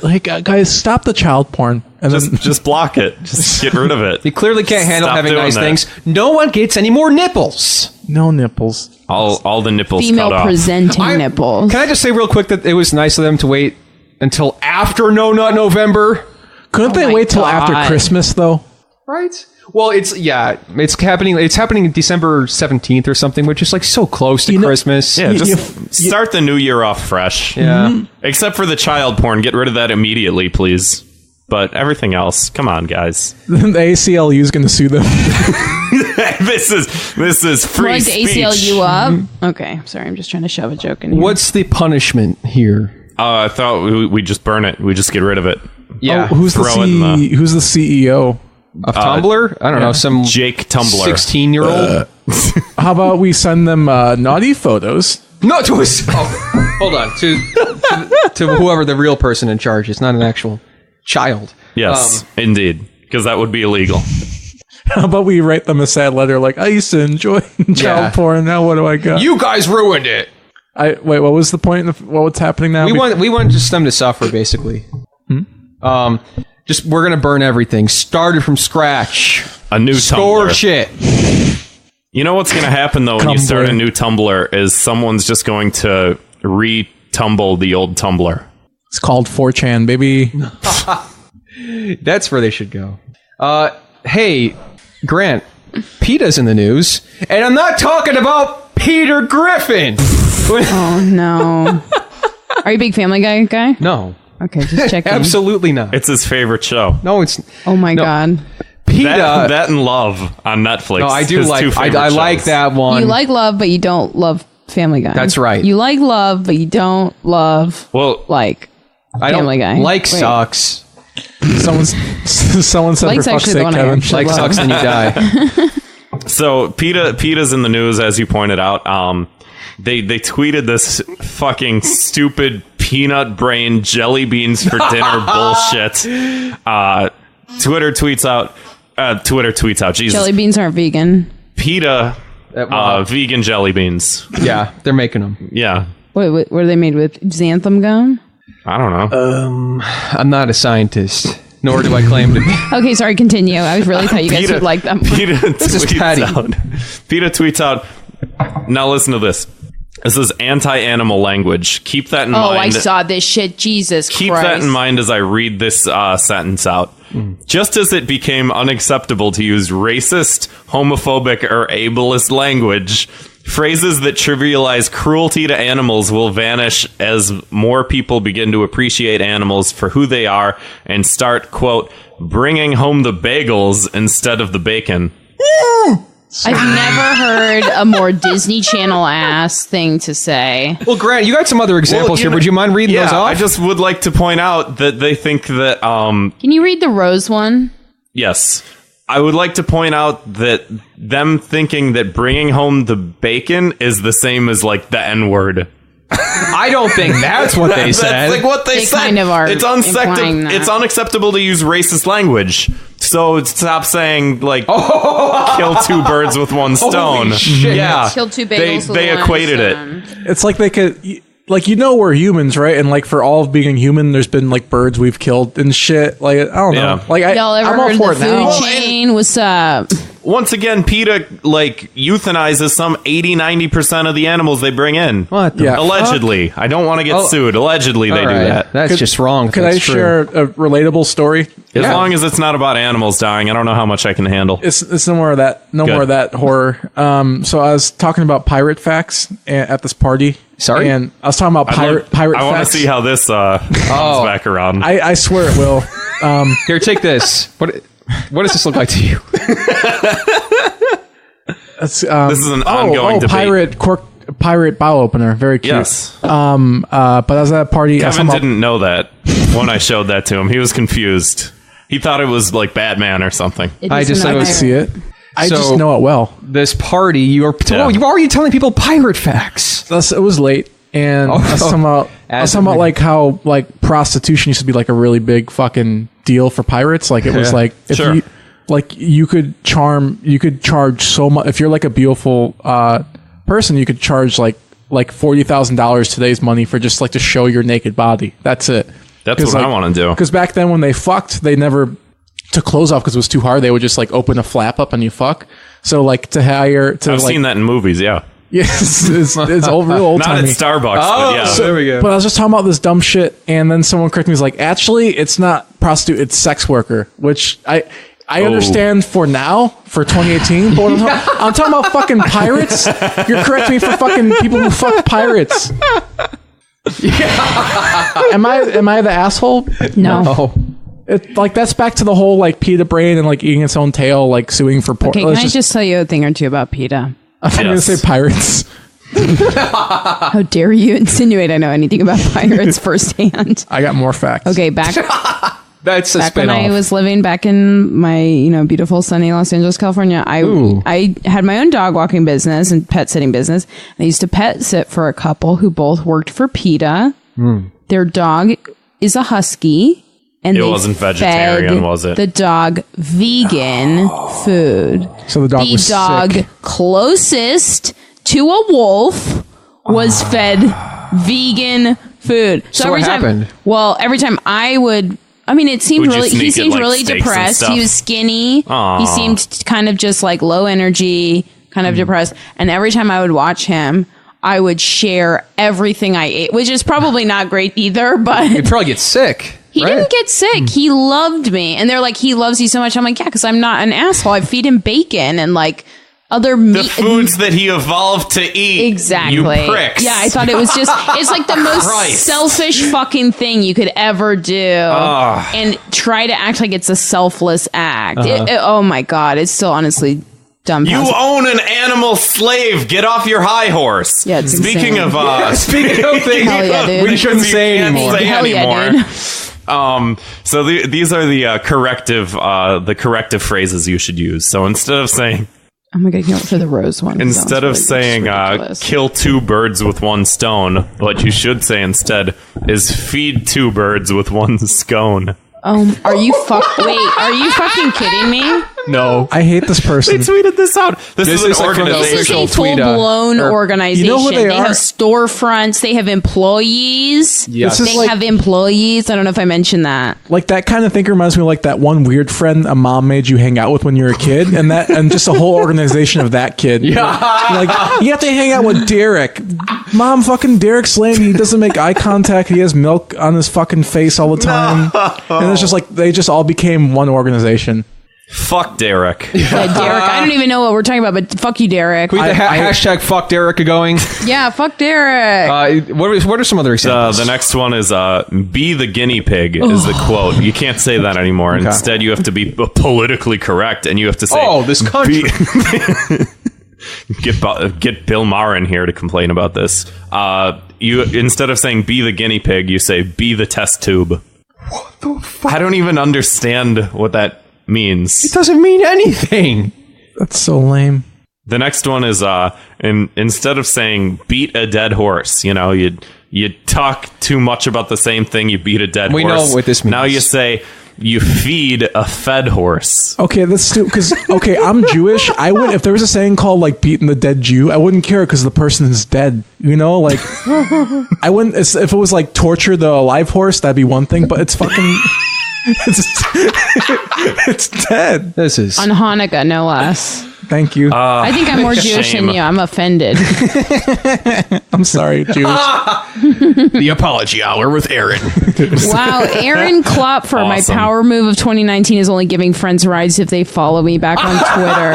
hey, guys, stop the child porn. And then Just block it. Just get rid of it. you clearly can't handle Stop having doing nice that. things. No one gets any more nipples. no nipples. All the nipples Female cut off. presenting nipples. Can I just say real quick that it was nice of them to wait until after No Nut November? Couldn't they my wait till after God. Christmas, though? Right. Well, it's happening. It's happening December 17th or something, which is like so close to You know- Christmas. Yeah, You- just start the new year off fresh. Yeah. Except for the child porn. Get rid of that immediately, please. But everything else, come on, guys. The ACLU is going to sue them. this is free Like to speech. ACLU up? Okay, sorry, I'm just trying to shove a joke in here. What's the punishment here? I thought we just burn it. We just get rid of it. Yeah. Oh, who's the throw in the- who's the CEO? Of Tumblr? I don't know. Some Jake Tumblr. 16-year-old? How about we send them naughty photos? No, to us. Oh, hold on. To whoever the real person in charge is, not an actual child. Yes, indeed. Because that would be illegal. How about we write them a sad letter like, I used to enjoy child porn, now what do I got? You guys ruined it. Wait, what was the point of what's happening now? We want just them to suffer, basically. Just we're gonna burn everything. Started from scratch. A new Scorch Tumblr. it. You know what's going to happen, though, when you start a Tumblr. new Tumblr is someone's just going to re-tumble the old Tumblr. It's called 4chan, baby. That's where they should go. Hey, Grant, PETA's in the news, and I'm not talking about Peter Griffin. Oh, no. Are you a big Family Guy guy? No, Okay, just checking. absolutely not. It's his favorite show. No, it's Oh, my No. God. PETA. That and Love on Netflix. no, I do his like. two favorite I like shows. that one. You like Love, but you don't love Family Guy. That's right. You like Love, but you don't love, Well, like, I don't Family Guy. like Wait. sucks. Someone said Like's for fuck's actually the sake, one I Kevin. actually Like love. sucks, then you die. so PETA's in the news, as you pointed out. They tweeted this fucking stupid peanut brain jelly beans for dinner bullshit. Twitter tweets out. Jesus, Jelly beans aren't vegan. PETA vegan jelly beans. Yeah, they're making them. Yeah, Wait, what are they made with? Xanthan gum? I don't know. I'm not a scientist, nor do I claim to be. Okay, sorry, continue. I really thought you guys would like them. PETA is petty. PETA tweets out. Now listen to this. This is anti-animal language. Keep that in Oh, mind. I saw this shit. Jesus Keep Christ. that in mind as I read this sentence out. Just as it became unacceptable to use racist, homophobic, or ableist language, phrases that trivialize cruelty to animals will vanish as more people begin to appreciate animals for who they are and start, quote, bringing home the bagels instead of the bacon. I've never heard a more Disney Channel ass thing to say. Well, Grant, you got some other examples you here. know- Would you mind reading Yeah, those off? I just would like to point out that they think that, Can you read the Rose one? yes. I would like to point out that them thinking that bringing home the bacon is the same as, like, the N-word. I don't think that's what they said. That's like what they said. kind of are It's implying that. It's unacceptable to use racist language. So stop saying like kill two birds with one stone. Holy shit. Yeah, Kill two bagels with they one equated stone. It's like they could, like, we're humans, right? And like for all of being human, there's been like birds we've killed and shit. Like, I don't know. Yeah. Like, Y'all ever I'm all heard for of the it now. food chain? What's up? Once again, PETA like euthanizes some 80-90% of the animals they bring in. What the Yeah. Allegedly. I don't want to get sued. Allegedly, they All do right. that. That's just wrong. if Could I that's true. share a relatable story? As long as it's not about animals dying, I don't know how much I can handle. It's no more of that. No Good. more of that horror. So I was talking about pirate facts at this party. Sorry? And I was talking about pirate I want to facts. see how this comes back around. I swear it will. Here, take this. What does this look like to you? This is an ongoing debate. Pirate bottle opener. Very cute. Yes. But I was at a party. I was Kevin talking about- didn't know that when I showed that to him. He was confused. He thought it was like Batman or something. I just I I can was see it. I So- just know it well. this party. You are you're already telling people pirate facts. It was late, and I was talking about like how like prostitution used to be like a really big fucking deal for pirates. Like it was Yeah. like if Sure. you could charge so much if you're like a beautiful person, you could charge like $40,000 today's money for just like to show your naked body. That's it. That's what I want to do. Because back then when they fucked, they never took clothes off because it was too hard. They would just like open a flap up and you fuck. So like I've seen that in movies, yeah. Yes, it's old, real old Not at timey. Starbucks, but yeah. there we go. But I was just talking about this dumb shit, and then someone corrected me. Was like, actually, it's not prostitute, it's sex worker, which I understand for now, for 2018. But when I'm talking about fucking pirates. You're correcting me for fucking people who fuck pirates. Am I the asshole? No. Oh, It, like that's back to the whole like PETA brain and like eating its own tail, like suing for porn. Okay, can I just tell you a thing or two about PETA? I'm gonna Yes. say pirates. How dare you insinuate I know anything about pirates firsthand? I got more facts. Okay, back that's a when spin I off. was living back in my beautiful sunny Los Angeles, California, I had my own dog walking business and pet sitting business. I used to pet sit for a couple who both worked for PETA. Their dog is a husky, and It they wasn't vegetarian, fed was it? The dog vegan food. So the dog The was dog sick. closest to a wolf was fed vegan food. So what every time, happened? Well, every time I would. I mean, it seemed Would you really. He sneak it, seemed like, really steaks and depressed. stuff? He was skinny. Aw. He seemed kind of just like low energy, kind of depressed. And every time I would watch him, I would share everything I ate, which is probably not great either. But You'd probably get sick. he right? didn't get sick. He loved me, and they're like, he loves you so much. I'm like, yeah, because I'm not an asshole. I feed him bacon and like other The meat. foods that he evolved to eat. Exactly. You pricks. Yeah, I thought it was just, it's like the most Christ. selfish fucking thing you could ever do. And try to act like it's a selfless act. Oh my God. It's still honestly dumb. You own an animal slave. Get off your high horse. Yeah, it's Speaking insane. of Speaking of things Hell yeah, dude. we shouldn't say can't anymore. say Hell yeah, anymore. dude. So these are the corrective phrases you should use. So instead of saying Oh my God, you went for the rose one. instead of saying kill two birds with one stone, what you should say instead is feed two birds with one scone. Are you fucking kidding me? No, I hate this person. They tweeted this out. This is an is like from the This is organization. a official tweet, full-blown organization. You know who they are? have storefronts. They have employees. Yes. This is They like- have employees. I don't know if I mentioned that. Like that kind of thing reminds me of like that one weird friend a mom made you hang out with when you were a kid, and just a whole organization of that kid. Yeah, like you have to hang out with Derek. Mom, fucking Derek's lame. He doesn't make eye contact. He has milk on his fucking face all the time. And it's just like they just all became one organization. Fuck Derek. Derek, I don't even know what we're talking about, but fuck you, Derek. We the hashtag fuck Derek going. Yeah, fuck Derek. What are some other examples? The next one is be the guinea pig is the quote. You can't say that anymore. Okay. Instead, you have to be politically correct, and you have to say, Oh, this country. Get Bill Maher in here to complain about this. You instead of saying be the guinea pig, you say be the test tube. What the fuck? I don't even understand what that means. It doesn't mean anything. That's so lame. The next one is instead of saying beat a dead horse, you You talk too much about the same thing. You beat a dead We horse. know what this means. Now you say you feed a fed horse. Okay, that's stupid. Because I'm Jewish. I would if there was a saying called like beating the dead Jew. I wouldn't care because the person is dead. You know, like I wouldn't. If it was like torture the live horse, that'd be one thing. But it's fucking. It's dead. This is On Hanukkah, no less. Thank you. I think I'm more Jewish shame. than you. I'm offended. I'm sorry, Jewish. the apology hour with Aaron. Wow, Aaron Klopfer, my Awesome. power move of 2019 is only giving friends rides if they follow me back on Twitter.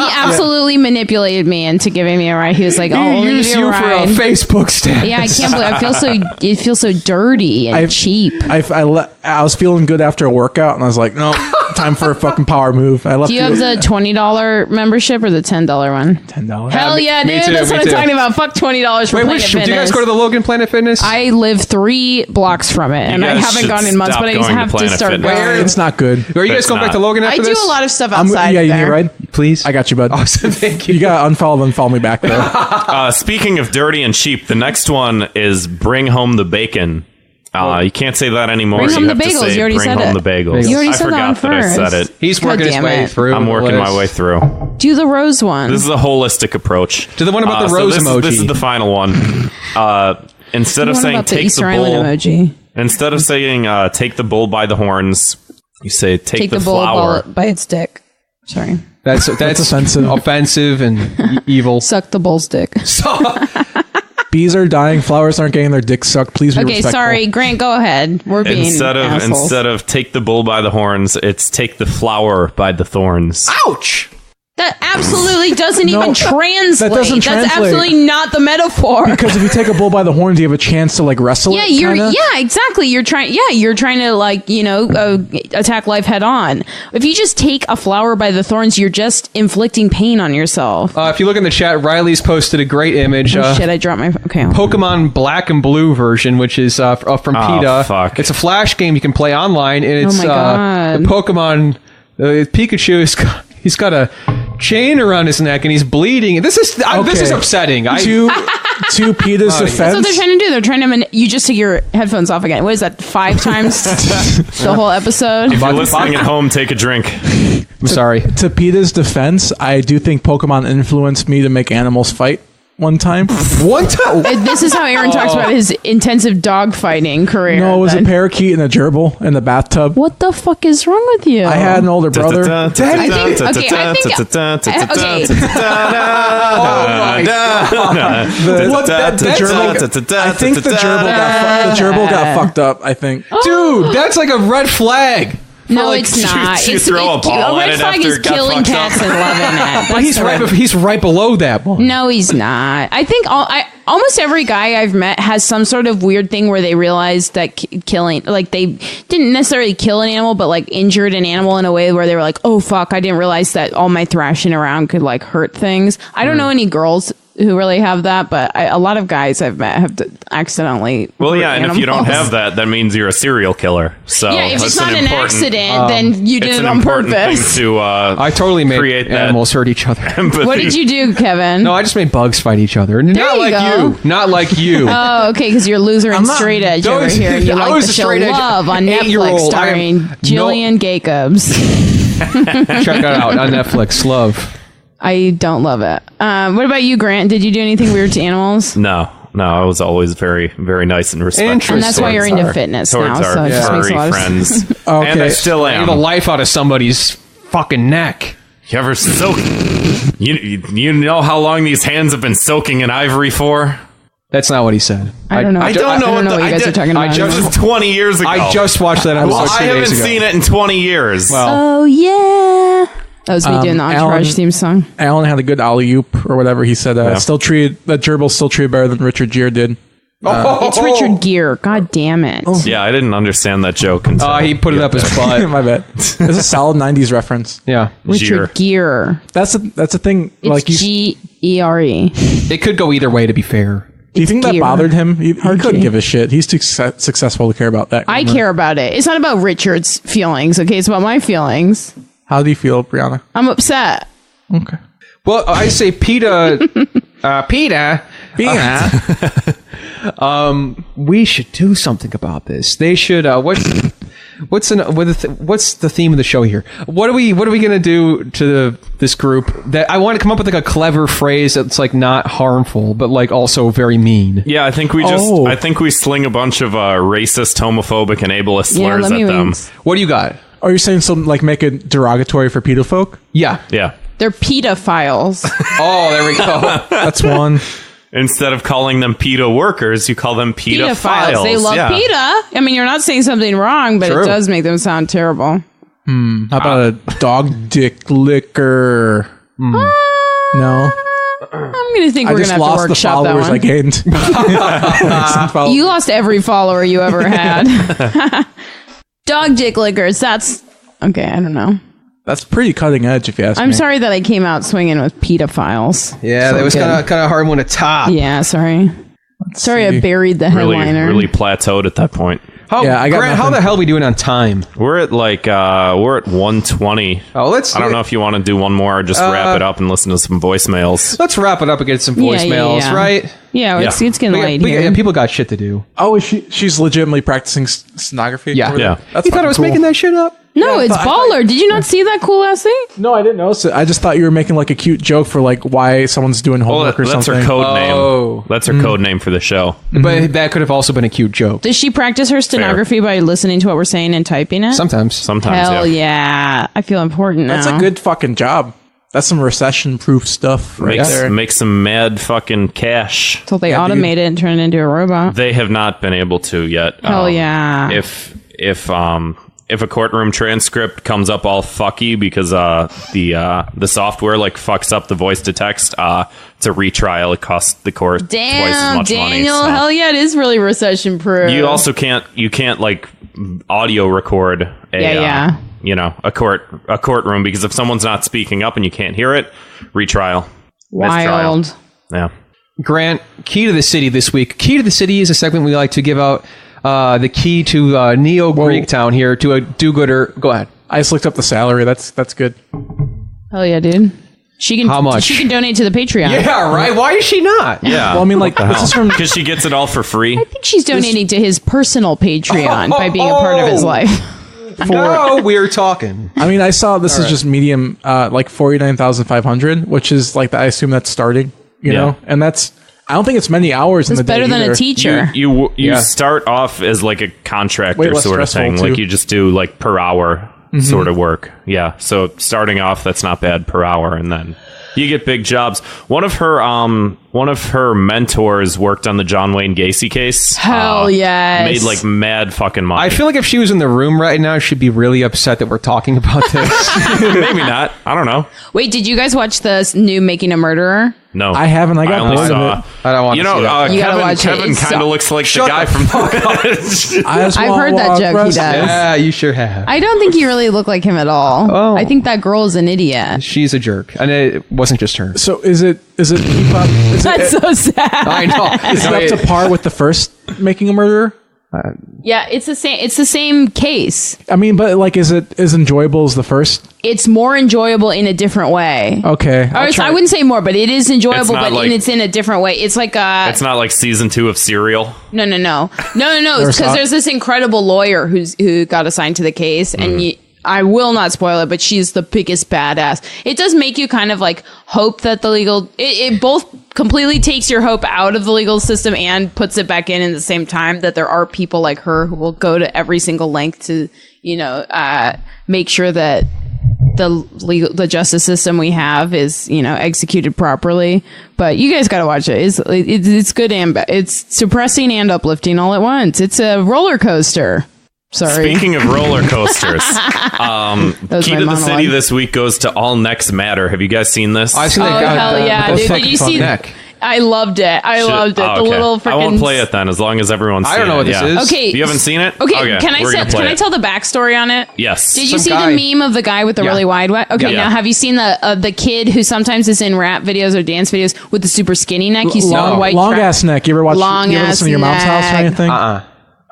He absolutely manipulated me into giving me a ride. He was like, "Oh, He only used give you you a for a ride." Facebook status. Yeah, I can't believe it feels so dirty and cheap. I was feeling good after a workout, and I was like, no, time for a fucking power move. I left. Do you have the $20 membership or the $10 one? $10? Hell yeah, me dude! too, That's me what I'm too. talking about. Fuck $20 for Wait, Planet which, Fitness. do you guys go to the Logan Planet Fitness? I live 3 blocks from it, and I guys haven't should gone in months, stop but I going to have to Planet start Fitness. going. It's not good. Are you guys It's going back not. to Logan I after do this? a lot of stuff I'm, outside. yeah, you need there. a ride? Please. I got you, bud. Awesome, thank you. You got to unfollow and follow me back though. Speaking of dirty and cheap, the next one is bring home the bacon. You can't say that anymore. Bring home you the have to bagels. say You already bring said home it. the bagels. You already I said forgot that one I said first. it. He's God working his damn way it. through. I'm working my Liz. way through. Do the rose one. This is a holistic approach. Do the one about the rose emoji. This is the final one. Instead of What saying about the take Easter the Island bull, emoji? instead of saying take the bull by the horns, you say take the bull flower. by its dick. Sorry. That's offensive. Offensive and evil. Suck the bull's dick. Bees are dying. Flowers aren't getting their dicks sucked. Please be Okay, respectful. sorry, Grant. Go ahead. We're being assholes. Instead of take the bull by the horns, it's take the flower by the thorns. Ouch! That absolutely doesn't No, even translate. that doesn't That's translate. absolutely not the metaphor. Because if you take a bull by the horns, you have a chance to like wrestle Yeah, it. you're kinda. exactly. You're trying to like, attack life head on. If you just take a flower by the thorns, you're just inflicting pain on yourself. If you look in the chat, Riley's posted a great image. Oh shit, I dropped my okay. Pokemon Black and Blue version, which is from PETA. Fuck. It's a Flash game you can play online, and it's my God. the Pokemon Pikachu. He's got a chain around his neck, and he's bleeding. This is Okay. upsetting. To PETA's That's what defense, they're trying to do. They're trying to you just take your headphones off again. What is that? 5 times the whole episode? If you're listening at home, take a drink. I'm sorry. to PETA's defense, I do think Pokemon influenced me to make animals fight one time. One time. This is how Aaron talks about his intensive dog fighting career. No, it was a then. parakeet and a gerbil in the bathtub. What the fuck is wrong with you? I had an older brother. I think the gerbil got fucked up. I think. Dude, that's like a red flag. No, like, it's not. you It's throw a ball red at it flag after is it got killing fucked cats up. and loving it. But That's he's right below that one. No, he's not. I think almost every guy I've met has some sort of weird thing where they realized that killing, like they didn't necessarily kill an animal, but like injured an animal in a way where they were like, oh fuck, I didn't realize that all my thrashing around could like hurt things. I don't know any girls who really have that, but a lot of guys I've met have accidentally. Well, hurt yeah, and if you don't animals. have that means you're a serial killer. So Yeah, if it's that's not an important- accident, then you did it's it an on important purpose. thing to I totally made create that animals hurt each other. empathy. What did you do, Kevin? No, I just made bugs fight each other. Not you like go. you. Not like you. Oh, okay, because you're loser and not- straight edge I over was- here. And you I like was the a show straight edge Love on Netflix, 8-year-old. I am starring Jillian Jacobs. Check it out on Netflix. Love. I don't love it. What about you, Grant? Did you do anything weird to animals? No, I was always very, very nice and respectful. Interesting. And that's why you're into fitness towards now, our so it just makes a furry lot of friends. sense. Okay. And I still Get the am. life out of somebody's fucking neck. You ever soak? You know how long these hands have been soaking in ivory for? That's not what he said. I don't know. I don't know what you guys are talking about. It was 20 years ago. I just watched that episode Well, 2 I haven't days ago. seen it in 20 years. Well, Oh, yeah. That was me doing the Entourage Alan- theme song. Alan had a good alley-oop or whatever he said. Yeah. Still treated that gerbil still treated better than Richard Gere did. It's Richard Gere. God damn it. yeah, I didn't understand that joke until he put it up his butt. My bad. It's a solid '90s reference. Yeah. Richard Gere. That's a thing. It's Like you, G-E-R-E. It could go either way, to be fair. do you think that Gere. bothered him? He couldn't G. give a shit. He's too successful to care about that. I care about it. It's not about Richard's feelings, okay? It's about my feelings. How do you feel, Brianna? I'm upset. Okay. Well, I say PETA We should do something about this. They should. What's the theme of the show here? What are we gonna do to this group? That I want to come up with like a clever phrase that's like not harmful, but like also very mean. Yeah, I think we sling a bunch of racist, homophobic, and ableist slurs at them. What do you got? Are you saying something like make it derogatory for pedo folk? Yeah. They're PETA files. Oh, there we go. That's one. Instead of calling them PETA workers, you call them PETA files. They love PETA. I mean, you're not saying something wrong, but True. it does make them sound terrible. How about a dog dick liquor? No. I'm going to think I we're going just to have to lost the workshop that followers I one. gained. Some followers. You lost every follower you ever had. Dog dick liquors. That's... Okay, I don't know. That's pretty cutting edge, if you ask me. I'm sorry that I came out swinging with PETA files. Yeah, that was kind of a hard one to top. Yeah, sorry. Sorry, see. I buried the Really, headliner. really plateaued at that point. Yeah, I got Grant, how nothing. the hell are we doing on time? We're at 120. Oh, let's. I don't know if you want to do one more or just wrap it up and listen to some voicemails. Let's wrap it up and get some Yeah, voicemails, yeah. right? Yeah, it's getting late here. Yeah, people got shit to do. Oh, is she's legitimately practicing stenography? Yeah. Yeah. That's You thought I fucking was cool. making that shit up? No, Yeah, it's I baller. Did you not see that cool ass thing? No, I didn't notice it. I just thought you were making like a cute joke for like why someone's doing Well, homework or that's something. her code name. Oh. That's her code name for the show. But that could have also been a cute joke. Does she practice her stenography by listening to what we're saying and typing it? Sometimes. Sometimes, Hell yeah. I feel important now. That's a good fucking job. That's some recession-proof stuff right there. Make some mad fucking cash. Until they automate it and turn it into a robot. They have not been able to yet. Hell yeah. If a courtroom transcript comes up all fucky because the software like fucks up the voice to text, it's a retrial. It costs the court twice as much money. Daniel, so. hell yeah, it is really recession proof. You also can't like audio record a courtroom because if someone's not speaking up and you can't hear it, retrial. Wild. Mistrial. Yeah. Grant, Key to the City this week. Key to the City is a segment we like to give out the key to Neo Greek Town here to a do-gooder. Go ahead. I just looked up the salary. That's good. Hell yeah, dude. She can, How much? She can donate to the Patreon. Yeah, right? Why is she not? Yeah. Well, I mean, like, this is from Because she gets it all for free. I think she's donating to his personal Patreon by being a part of his life. No, we're talking. I mean, I saw this is just medium, like 49,500, which is like I assume that's starting, you know, and that's I don't think it's many hours in It's the day. better than either. a teacher. You Yeah. start off as like a contractor Way less sort of stressful, thing. too. Like you just do like per hour sort of work. Yeah. So starting off, that's not bad per hour, and then you get big jobs. One of her mentors worked on the John Wayne Gacy case. Hell yes. Made like mad fucking money. I feel like if she was in the room right now, she'd be really upset that we're talking about this. Maybe not. I don't know. Wait, did you guys watch the new Making a Murderer? No, I haven't. I got only bored saw. of it. I don't want You to know, see that. You gotta watch it. Kevin It's kind of so- looks like Shut the guy the from. I just I've wanna heard that walk joke he rest- does. Yeah, you sure have. I don't think you really look like him at all. Oh. I think that girl is an idiot. She's a jerk. And it wasn't just her. So is it keep up? Is That's it, so sad. I know. is it up to par with the first Making a Murderer? Yeah, it's the same. It's the same case. I mean, but like, is it as enjoyable as the first? It's more enjoyable in a different way. Okay, Or I wouldn't say more, but it is enjoyable, It's not but like- it's in a different way. It's like It's not like season 2 of Serial. no. It's saw because it. there's this incredible lawyer who got assigned to the case, and I will not spoil it, but she's the biggest badass. It does make you kind of like hope that the legal. It both completely takes your hope out of the legal system and puts it back in the same time. That there are people like her who will go to every single length to make sure that the justice system we have is executed properly. But you guys got to watch it. It's good and it's suppressing and uplifting all at once. It's a roller coaster. Sorry. Speaking of roller coasters, was Key my to the monologue. City this week goes to All Necks Matter. Have you guys seen this? I've seen Oh, that guy. hell yeah, dude. Did you see neck. I loved it. I loved it. Oh, The okay. little freaking. I won't play it then, as long as everyone's seen I don't know what it. this Yeah. is. Okay. You haven't seen it? Okay, can we're gonna play I it. tell the backstory on it? Yes. Did you Some see guy- the meme of the guy with the Yeah. really wide one? Okay, Yeah. now have you seen the kid who sometimes is in rap videos or dance videos with the super skinny neck? You see long, the white long track- ass neck. You ever watch? Long you ever ass listen to your mom's house or neck. anything?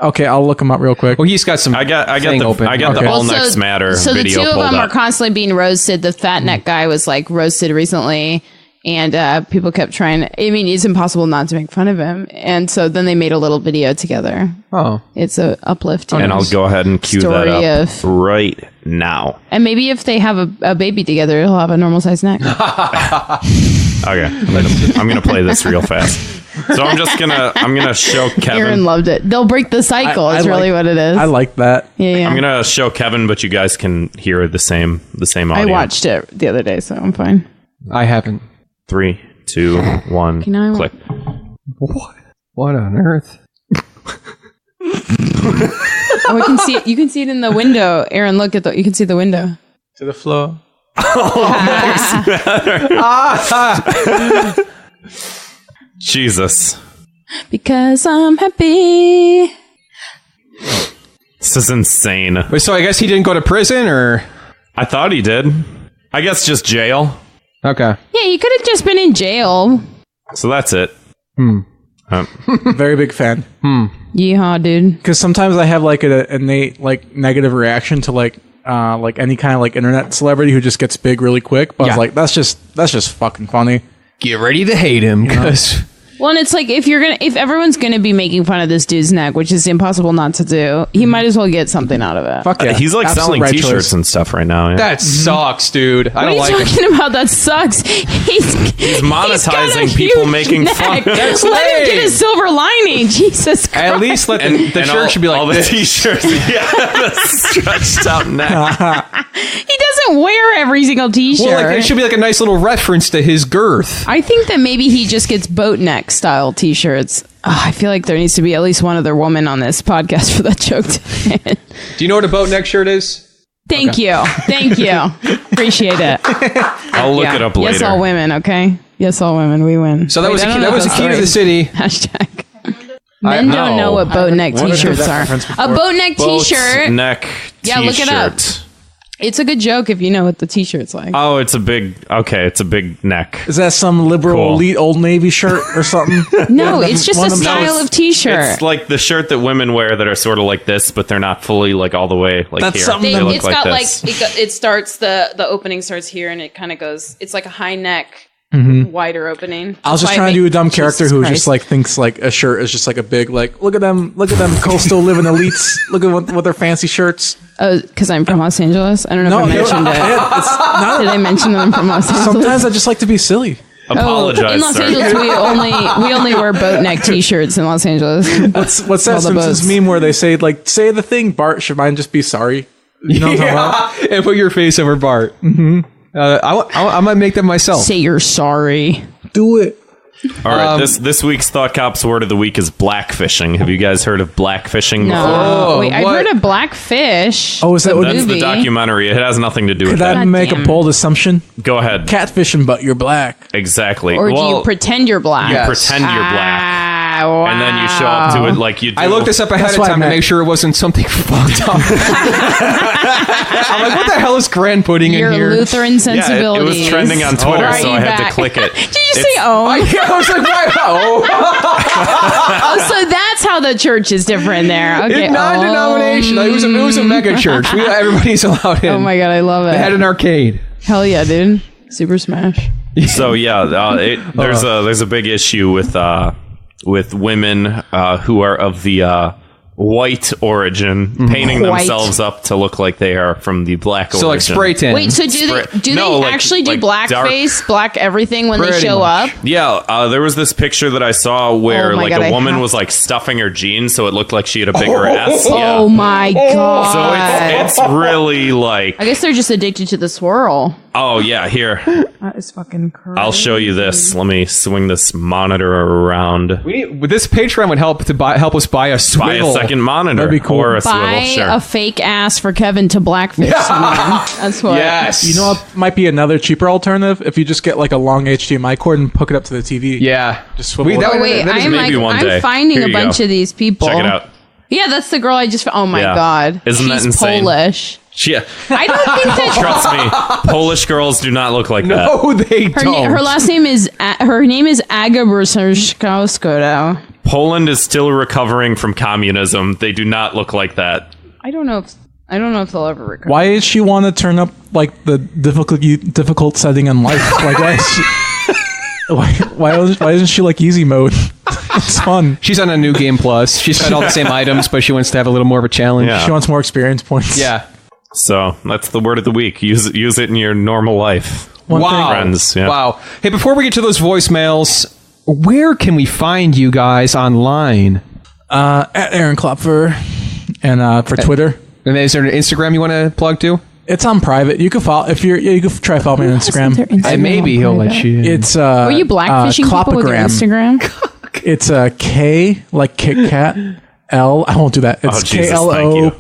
Okay, I'll look them up real quick. Well, he's got some. I got thing the open. I got Okay. the All Well, Necks Matter so the video two of pulled them are up. constantly being roasted. The fat neck guy was like roasted recently, And people kept trying. I mean, it's impossible not to make fun of him. And so then they made a little video together. Oh. It's a uplifting. And I'll go ahead and cue that story up of- right now. And maybe if they have a baby together, he'll have a normal size neck. Okay, I'm gonna play this real fast. So I'm gonna show Kevin. Aaron loved it. They'll break the cycle. I Is really like- what it is. I like that. Yeah. I'm gonna show Kevin, but you guys can hear the same audio. I watched it the other day, so I'm fine. I haven't. 3, 2, 1, Can I- click. What on earth? Oh, we can see it. You can see it in the window. Aaron, look at you can see the window. To the floor. Jesus, Because I'm happy. this is insane. Wait, so I guess he didn't go to prison, or I thought he did. I guess just jail. okay? Yeah, he could have just been in jail. So that's it. Very big fan. Yeehaw, dude. Because sometimes I have like an innate like negative reaction to like any kind of like internet celebrity who just gets big really quick. But I was Yeah. like, that's just fucking funny. Get ready to hate him, because Well, and it's like if everyone's gonna be making fun of this dude's neck, which is impossible not to do, he might as well get something out of it. Fuck yeah. He's like Absolute selling right T-shirts choice. and stuff right now. Yeah. that sucks, dude. I What are don't you like it. talking about? That sucks. He's monetizing people making fun. That's Let him get lame. a silver lining. Jesus Christ. At least let the shirt all, should be like all this. the T-shirts. Yeah, the stretched out neck. He doesn't wear every single T-shirt. Well, like, it should be like a nice little reference to his girth. I think that maybe he just gets boat neck style T-shirts. I feel like there needs to be at least one other woman on this podcast for that joke to hit. Do you know what a boat neck shirt is? Thank you. Appreciate it. I'll look it up later. Yes, all women. Okay. Yes, all women. We win. So that was I a don't key, know that was a those key to the stories. city. Hashtag. Men don't know what boat neck What is T-shirts that are. reference A before? boat neck Boat T-shirt. neck Yeah, T-shirt. look it up. It's a good joke if you know what the T-shirt's like. Oh, it's a big neck. Is that some liberal Cool. elite Old Navy shirt or something? No, it's just one a of them- style of T-shirt. It's like the shirt that women wear that are sort of like this, but they're not fully like all the way like That's here. something They that- look It's like got this. it starts the opening starts here and it kind of goes. It's like a high neck, wider opening. I was just That's why trying to do a dumb character Jesus who Christ. just like thinks like a shirt is just like a big like look at them coastal living elites, look at what their fancy shirts. Oh, because I'm from Los Angeles. I don't know if I mentioned it. It's not, Did I mention that I'm from Los Angeles? sometimes I just like to be silly. Apologize, in Los sir. Angeles, we only wear boat neck T-shirts in Los Angeles. What's that All the Simpsons boats. meme where they say like say the thing, Bart? Should mine just be sorry? You know what I'm talking about? And put your face over Bart. Mm-hmm. I might make that myself. Say you're sorry. Do it. All right, this week's Thought Cops word of the week is blackfishing. Have you guys heard of blackfishing before? Oh, Wait, I've what? heard of Blackfish. Oh, is that what That's the movie. documentary. It has nothing to do with Could that. I God make damn a it. bold assumption? Go ahead. Catfishing, but you're black. Exactly. Or do well, you pretend you're black? Yes. pretend you're black, Wow. and then you show up to it like you do. I looked this up ahead That's of what I time to meant. make sure it wasn't something fucked up. I'm like, what the hell is Gran pudding Your in here? Lutheran Yeah, it sensibilities. was trending on Twitter, Brought so you I had back. to click it. Did you say oh? I was like, wow. Oh, so that's how the church is different there. Okay. It's non-denominational. It was a mega church. Everybody's allowed in. Oh my god, I love it. They had an arcade. Hell yeah, dude. Super Smash. So yeah, there's a big issue with women who are of the white origin painting White. themselves up to look like they are from the black origin. So like spray tan. Wait, so do No, they like- actually do like blackface, black everything when they Pretty show much. up? Yeah, there was this picture that I saw where Oh my like God, a I woman have- was like stuffing her jeans so it looked like she had a bigger ass. Yeah. Oh my god. So it's really like I guess they're just addicted to the swirl. oh yeah, here. That is fucking crazy. I'll show you this. Let me swing this monitor around. This Patreon would help us buy a Buy swivel. a second monitor That'd be cool. or a Buy swivel, sure. a fake ass for Kevin to blackfish someone. That's what. Yes. You know what might be another cheaper alternative? If you just get like a long HDMI cord and hook it up to the TV. Yeah. Just swivel it. Oh wait, that is I'm maybe like one day. I'm finding Here a you bunch go. of these people. Check it out. Yeah, that's the girl I just. Oh my Yeah. god, Isn't that she's insane? Polish. Yeah. I don't think that. Trust me, Polish girls do not look like that. No, they don't. Her last name is her name is Aga Brzezinska. Poland is still recovering from communism. They do not look like that. I don't know if they'll ever recover. Why does she want to turn up like the difficult setting in life? Like why is she Why isn't she like easy mode? It's fun. She's on a new game plus. She's got all the same items, but she wants to have a little more of a challenge. Yeah. She wants more experience points. Yeah. So that's the word of the week. Use it in your normal life. Wow. Friends. Yeah. Wow. Hey, before we get to those voicemails, where can we find you guys online? At Aaron Klopfer, and for Twitter. And is there an Instagram you want to plug to? It's on private. You can follow you can try follow me on Instagram. Maybe he'll let you in. It's Were you blackfishing people with your Instagram? It's a K like Kit Kat. L. I won't do that. It's Jesus, thank you.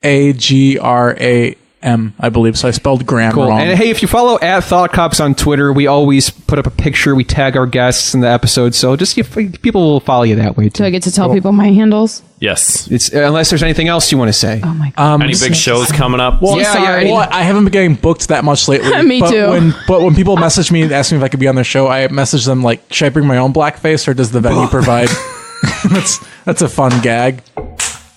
KLOPPAGRAM, I believe. So I spelled gram Cool. wrong. And hey, if you follow @ThoughtCops on Twitter, we always put up a picture. We tag our guests in the episode, so just people will follow you that way too. Do I get to tell people my handles? Yes. It's unless there's anything else you want to say. Oh my god! Any big shows coming up? Well, Yeah. I haven't been getting booked that much lately. Me too. But when people message me and ask me if I could be on their show, I message them like, should I bring my own blackface or does the venue provide? That's a fun gag.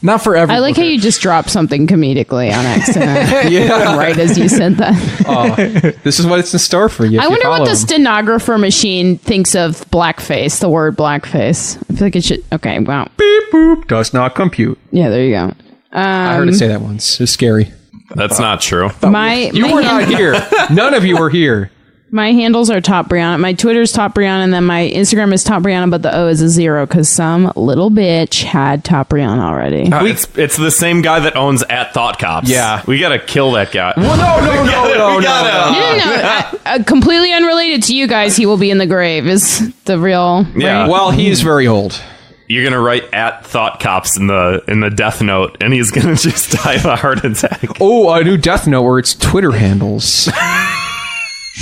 Not for everyone. I like how you just dropped something comedically on accident. Yeah. Right as you said that. This is what it's in store for you. I wonder what the stenographer machine thinks of blackface, the word blackface. I feel like it should... Okay, wow. Beep boop does not compute. Yeah, there you go. I heard it say that once. It was scary. That's not true. You were not here. None of you were here. My handles are Top Brianna. My Twitter's Top Brianna, and then my Instagram is Top Brianna, but the O is a 0 because some little bitch had Top Brianna already. It's the same guy that owns @ThoughtCops. Yeah. We gotta kill that guy. Well, no. No. Completely unrelated to you guys, he will be in the grave, is the real... Yeah. Right? Well, he is very old. You're gonna write @ThoughtCops in the death note, and he's gonna just die of a heart attack. Oh, a new death note where it's Twitter handles.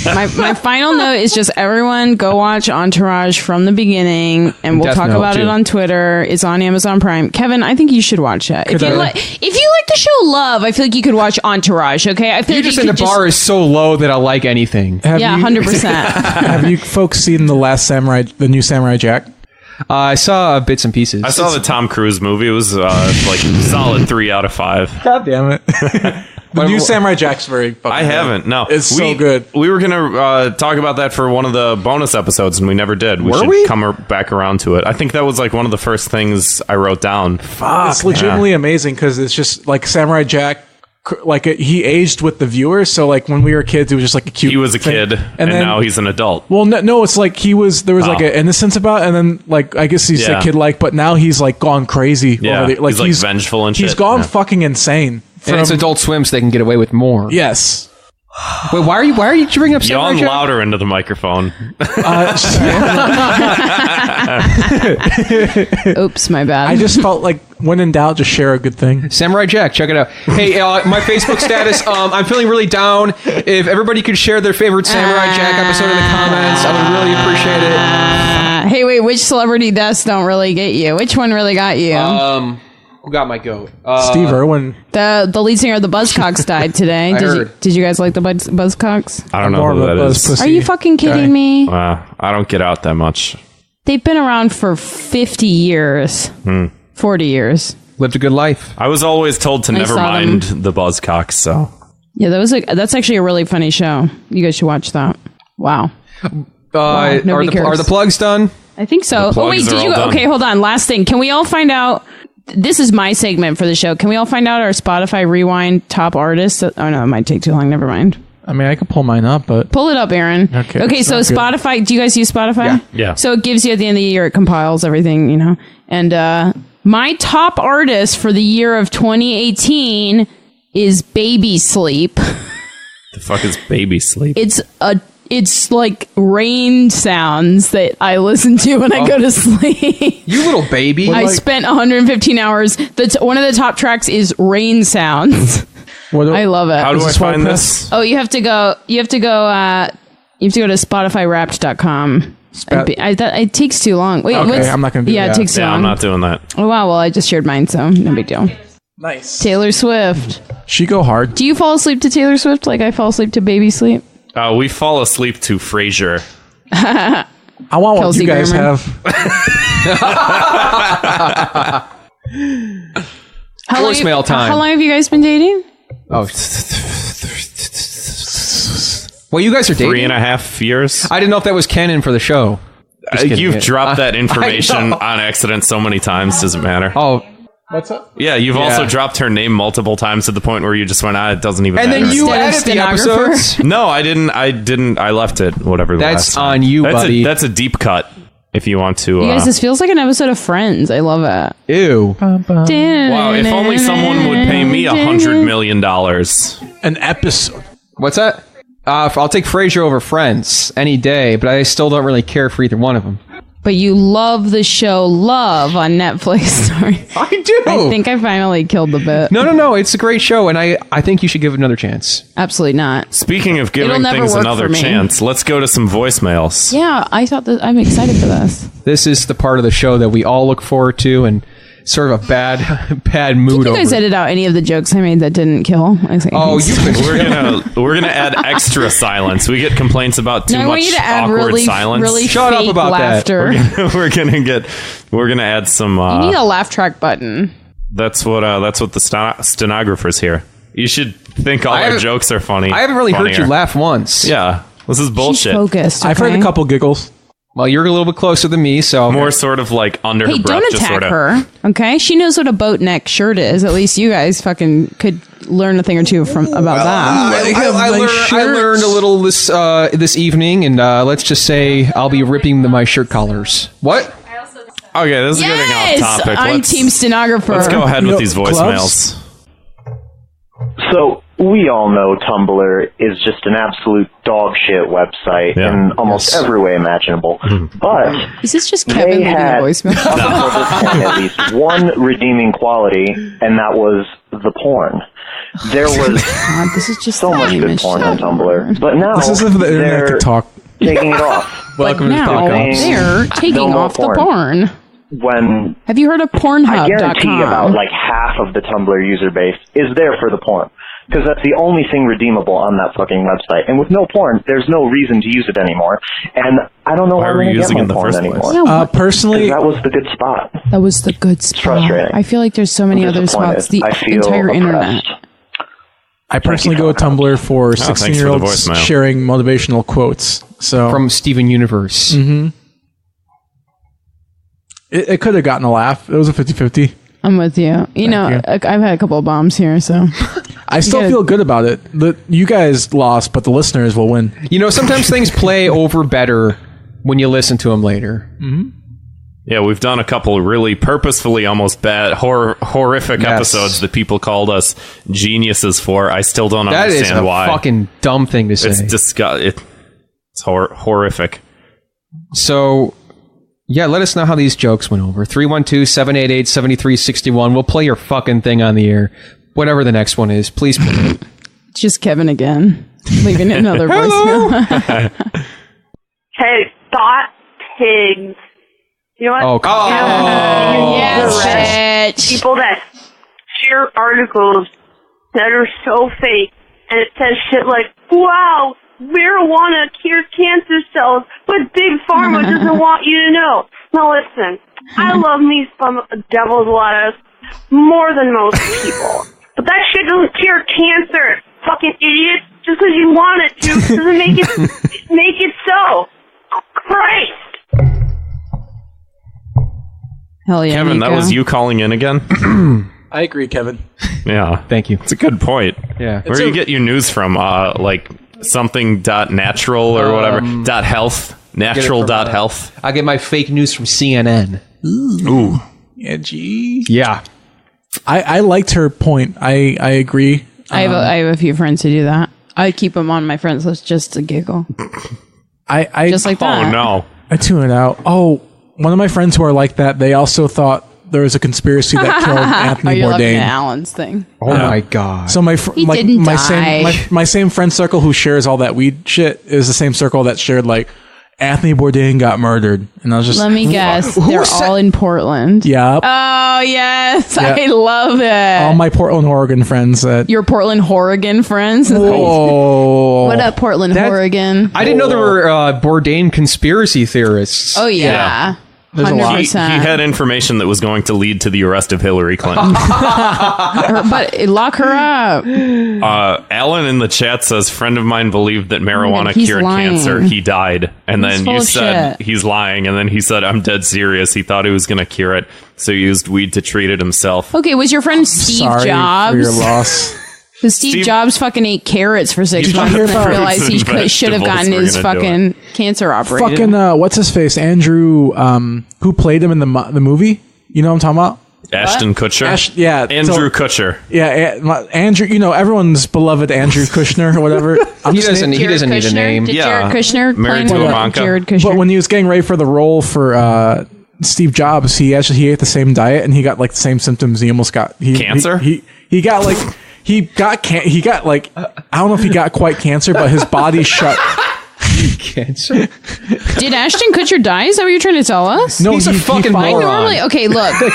My final note is just everyone go watch Entourage from the beginning, and we'll Death talk Note, about too. it on Twitter. It's on Amazon Prime. Kevin, I think you should watch that. If you I? like the show Love, I feel like you could watch Entourage. Okay, I feel You like just think the bar is so low that I'll like anything. yeah, 100%. Have you folks seen the new Samurai Jack? I saw bits and pieces. I saw the Tom Cruise movie. It was like solid 3 out of 5. God damn it. The new Samurai Jack's very fucking I haven't. No, It's so good. We were gonna talk about that for one of the bonus episodes, and we never did. We should we? come back around to it. I think that was like one of the first things I wrote down. It's legitimately amazing because it's just like Samurai Jack. Like he aged with the viewers, so like when we were kids, it was just like a cute. He was a thing. kid, and then, now he's an adult. Well, no, it's like there was like an innocence about it, and then like I guess he's a kid like, but now he's like gone crazy. Yeah, over the, like he's like vengeful and shit. He's gone Yeah. fucking insane. and it's Adult Swim, so they can get away with more. Yes. Wait, why are you bringing up Samurai Yawn Jack? louder into the microphone. Oops, my bad. I just felt like when in doubt, just share a good thing. Samurai Jack, check it out. Hey, my Facebook status, I'm feeling really down. If everybody could share their favorite Samurai Jack episode in the comments, I would really appreciate it. Hey, wait, which celebrity deaths don't really get you? Which one really got you? Who got my goat? Steve Irwin. The lead singer of the Buzzcocks died today. Did you guys like the Buzzcocks? I don't know More who of a that buzz is. pussy Are you fucking kidding guy. me? I don't get out that much. They've been around for 50 years. 40 years. Lived a good life. I was always told to I never saw mind the Buzzcocks, so... Yeah, that's actually a really funny show. You guys should watch that. Wow. Are nobody cares. the plugs done? I think so. The Oh, wait, plugs did are you all go? done. Okay, hold on. Last thing. Can we all find out? This is my segment for the show. Can we all find out our Spotify Rewind top artists? Oh, no, it might take too long. Never mind. I mean, I could pull mine up, but Pull it up, Aaron. Okay, so sounds good. Spotify, do you guys use Spotify? Yeah. So it gives you at the end of the year, it compiles everything, you know. And my top artist for the year of 2018 is Baby Sleep. The fuck is Baby Sleep? It's like rain sounds that I listen to when I go to sleep. You little baby. I spent 115 hours. One of the top tracks is rain sounds. I love it. How do I this find why this? Oh, you have to go to spotifywrapped.com. It takes too long. Wait, Okay, I'm not gonna do Yeah, that. it takes too Yeah, long. I'm not doing that. Oh wow, well I just shared mine, so no big deal. nice. Taylor Swift. She go hard. Do you fall asleep to Taylor Swift like I fall asleep to Baby Sleep? We fall asleep to Frasier. I want what Kelsey you guys Grammer. have. Voicemail time. How long have you guys been dating? Oh, Well, you guys are dating? 3.5 years. I didn't know if that was canon for the show. Just kidding. You've dropped that information on accident so many times, doesn't matter. Oh, What's up? Yeah, you've also dropped her name multiple times to the point where you just went, it doesn't even and matter. then you Instead of edit the stenographer? episodes. No, I didn't. I left it. Whatever. That's last time. on you, that's buddy. That's a deep cut. If you want to. You guys, this feels like an episode of Friends. I love it. Ew. Wow, if only someone would pay me $100 million. An episode. What's that? I'll take Frasier over Friends any day, but I still don't really care for either one of them. But you love the show Love on Netflix. Sorry. I do. I think I finally killed the bit. No. It's a great show, and I think you should give it another chance. Absolutely not. Speaking of It'll giving never things work another for me. chance, let's go to some voicemails. Yeah, I thought that I'm excited for this. This is the part of the show that we all look forward to, and sort of a bad mood Did you guys over. edit out any of the jokes I made that didn't kill? Oh, you've been We're gonna add extra silence. We get complaints about too No, I want much you to add awkward really, silence. really Shut up fake about that. laughter. We're gonna add some. You need a laugh track button. That's what the stenographer's here. You should think all our haven't- jokes are funny. I haven't really heard funnier. you laugh once. Yeah, this is She's bullshit. focused. I've heard okay? a couple giggles. Well, you're a little bit closer than me, so More sort of like under Hey, her breath, don't just attack sort of. her. Okay, she knows what a boat neck shirt is. At least you guys fucking could learn a thing or two about that. I learned a little this evening, and let's just say I'll be ripping my shirt collars. What? Okay, this is getting off topic. I'm Let's- team stenographer. Let's go ahead with these Gloves? voicemails. So, we all know Tumblr is just an absolute dog shit website Yeah. in almost every way imaginable. But Is this just Kevin leaving a had voicemail? at least one redeeming quality, and that was the porn. There was God, this is just so the much good lamest porn shit on Tumblr, but now This is if the internet they're could talk. taking it off. Welcome But now they're taking No more off the porn. porn. When Have you heard of I guarantee about Pornhub.com? like half of the Tumblr user base is there for the porn. Because that's the only thing redeemable on that fucking website. And with no porn, there's no reason to use it anymore. And I don't know Why why were I'm you going to using get it in my the porn first anymore. place? Yeah, what? Personally, That was the good spot. That was the good spot. frustrating. I feel like there's so many I'm other spots. The disappointed. I feel entire oppressed. internet. I personally go to Tumblr for thanks for the 16-year-olds voicemail. sharing motivational quotes. So From Steven Universe. it could have gotten a laugh. It was a 50-50. I'm with you. You know, you. I've had a couple of bombs here, so I still gotta- feel good about it. You guys lost, but the listeners will win. You know, sometimes things play over better when you listen to them later. Yeah, we've done a couple really purposefully almost bad, horrific Yes. episodes that people called us geniuses for. I still don't That is understand a why. fucking dumb thing to say. It's horrific. So, yeah, let us know how these jokes went over. 312-788-7361. We'll play your fucking thing on the air. Whatever the next one is, please play it. it's just Kevin again, leaving another voicemail. Hey, thought pigs. You know what? Oh, come Yes, bitch. People that share articles that are so fake, and it says shit like, wow, marijuana cured cancer cells, but Big Pharma doesn't want you to know. Now listen, I love me some devil's lettuce more than most people. But that shit doesn't cure cancer, fucking idiot. Just because you want it to doesn't make it so. Christ. Hell yeah, Kevin, that Nico. was you calling in again? I agree, Kevin. Yeah. Thank you. It's a good point. Yeah. Where do you get your news from? Like something.natural or whatever? .health? Natural.health? I get my fake news from CNN. Ooh. Yeah, gee. Yeah. I liked her point. I agree. I have a few friends who do that. I keep them on my friends list just to giggle, I just like that. Oh, no. I tune it out. Oh, one of my friends who are like that, they also thought there was a conspiracy that killed Oh, Anthony you're laughing at Bourdain. Alan's thing. Oh, my God. So my He didn't my die. same my same friend circle who shares all that weed shit is the same circle that shared like Anthony Bourdain got murdered, and I was just Let me guess. Who They're said- all in Portland. yeah. Oh, yes. Yeah. I love it. All my Portland, Oregon friends that. Your Portland, Oregon friends. Whoa. What up, Portland, That- Oregon? I didn't know there were Bourdain conspiracy theorists. Oh, yeah. There's a lot. He had information that was going to lead to the arrest of Hillary Clinton. But lock her up. Alan in the chat says, friend of mine believed that marijuana he's cured lying. cancer. He died. And He's then full you of said shit. he's lying. And then he said, I'm dead serious. He thought he was going to cure it. So he used weed to treat it himself. Okay, was your friend Steve Sorry Jobs? for your loss. Because Steve Jobs fucking ate carrots for 6 Did you months hear and about- realized he should have gotten his fucking cancer operated. Fucking what's his face? Andrew, who played him in the movie? You know what I'm talking about? Ashton Kutcher? Yeah, Andrew Kutcher. Yeah, Andrew. You know everyone's beloved Andrew Kushner or whatever. He doesn't need a name. Did Jared Kushner married to play Ivanka. Jared Kushner? But when he was getting ready for the role for Steve Jobs, he ate the same diet and he got like the same symptoms. He almost got cancer. He got like he got like I don't know if he got quite cancer, but his body shut. Cancer? Did Ashton Kutcher die? Is that what you're trying to tell us? No, he's a fucking I moron. normally okay. Look, you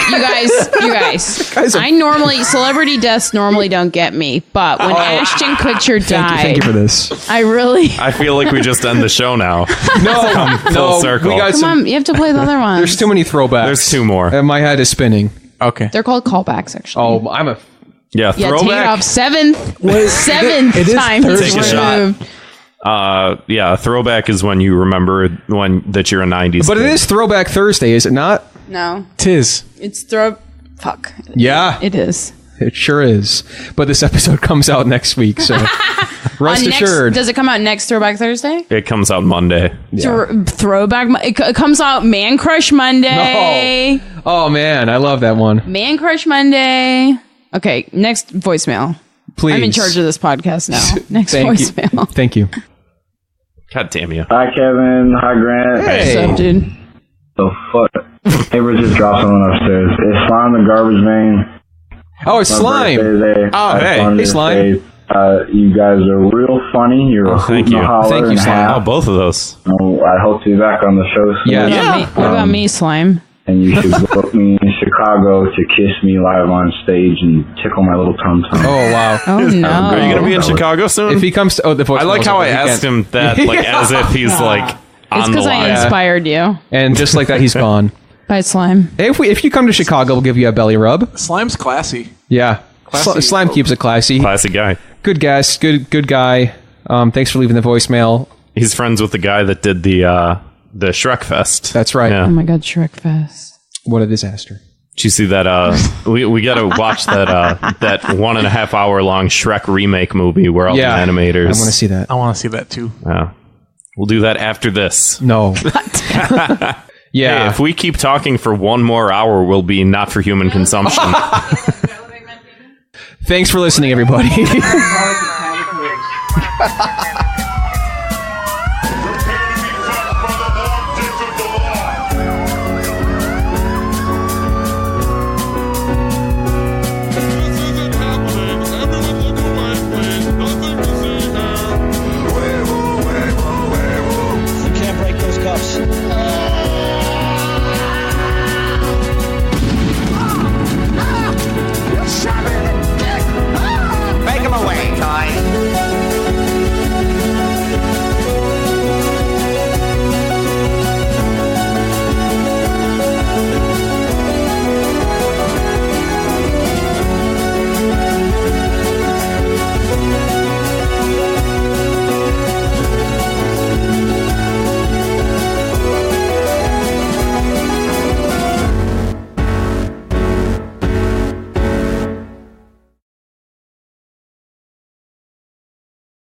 guys. I normally celebrity deaths normally don't get me, but when Ashton Kutcher died, Thank you for this. I feel like we just end the show now. Full circle. We got come on, you have to play the other one. There's too many throwbacks. There's two more. And my head is spinning. Okay. They're called callbacks, actually. Oh, I'm a... Yeah, Yeah, take it throwback. off. Seventh time Take he's a shot. removed. Yeah, a throwback is when you remember that you're a 90s But kid. it is Throwback Thursday, is it not? No. Tis. It's fuck. Yeah. It is. It sure is. But this episode comes out next week, so rest assured. Does it come out next Throwback Thursday? It comes out Monday. Throwback. It comes out Man Crush Monday. No. Oh, man. I love that one. Man Crush Monday. Okay, next voicemail. Please. I'm in charge of this podcast now. Next Thank voicemail. You. Thank you. God damn you. Hi, Kevin. Hi, Grant. What's up, dude? The fuck? Neighbor just dropped someone upstairs. It's Slime the Garbage Man. Oh, it's My Slime. birthday today. Oh, I just hey. wanted Hey, to Slime. say, you guys are real funny. You're a Thank hoot and you. a holler Thank you, and a Slime. half. Oh, both of those. I hope to be back on the show soon. Yeah. What about me, Slime? And you should book me in Chicago to kiss me live on stage and tickle my little tum-tum. Oh, wow. Oh, no. Are you going to be in Chicago soon? If he comes to... Oh, the voicemail. I like how I asked him that, like, as if he's, like, It's on the because I line. inspired you. And just like that, he's gone. Bye, Slime. Hey, if you come to Chicago, we'll give you a belly rub. Slime's classy. Yeah. Classy. Slime keeps it classy. Classic guy. Good guest. Good guy. Thanks for leaving the voicemail. He's friends with the guy that did the Shrek Fest. That's right. Yeah. Oh my God, Shrek Fest. What a disaster. Did you see that? We got to watch that that 1.5 hour long Shrek remake movie where all the animators. I want to see that. I want to see that too. We'll do that after this. No. Yeah. Hey, if we keep talking for one more hour, we'll be not for human consumption. Thanks for listening, everybody.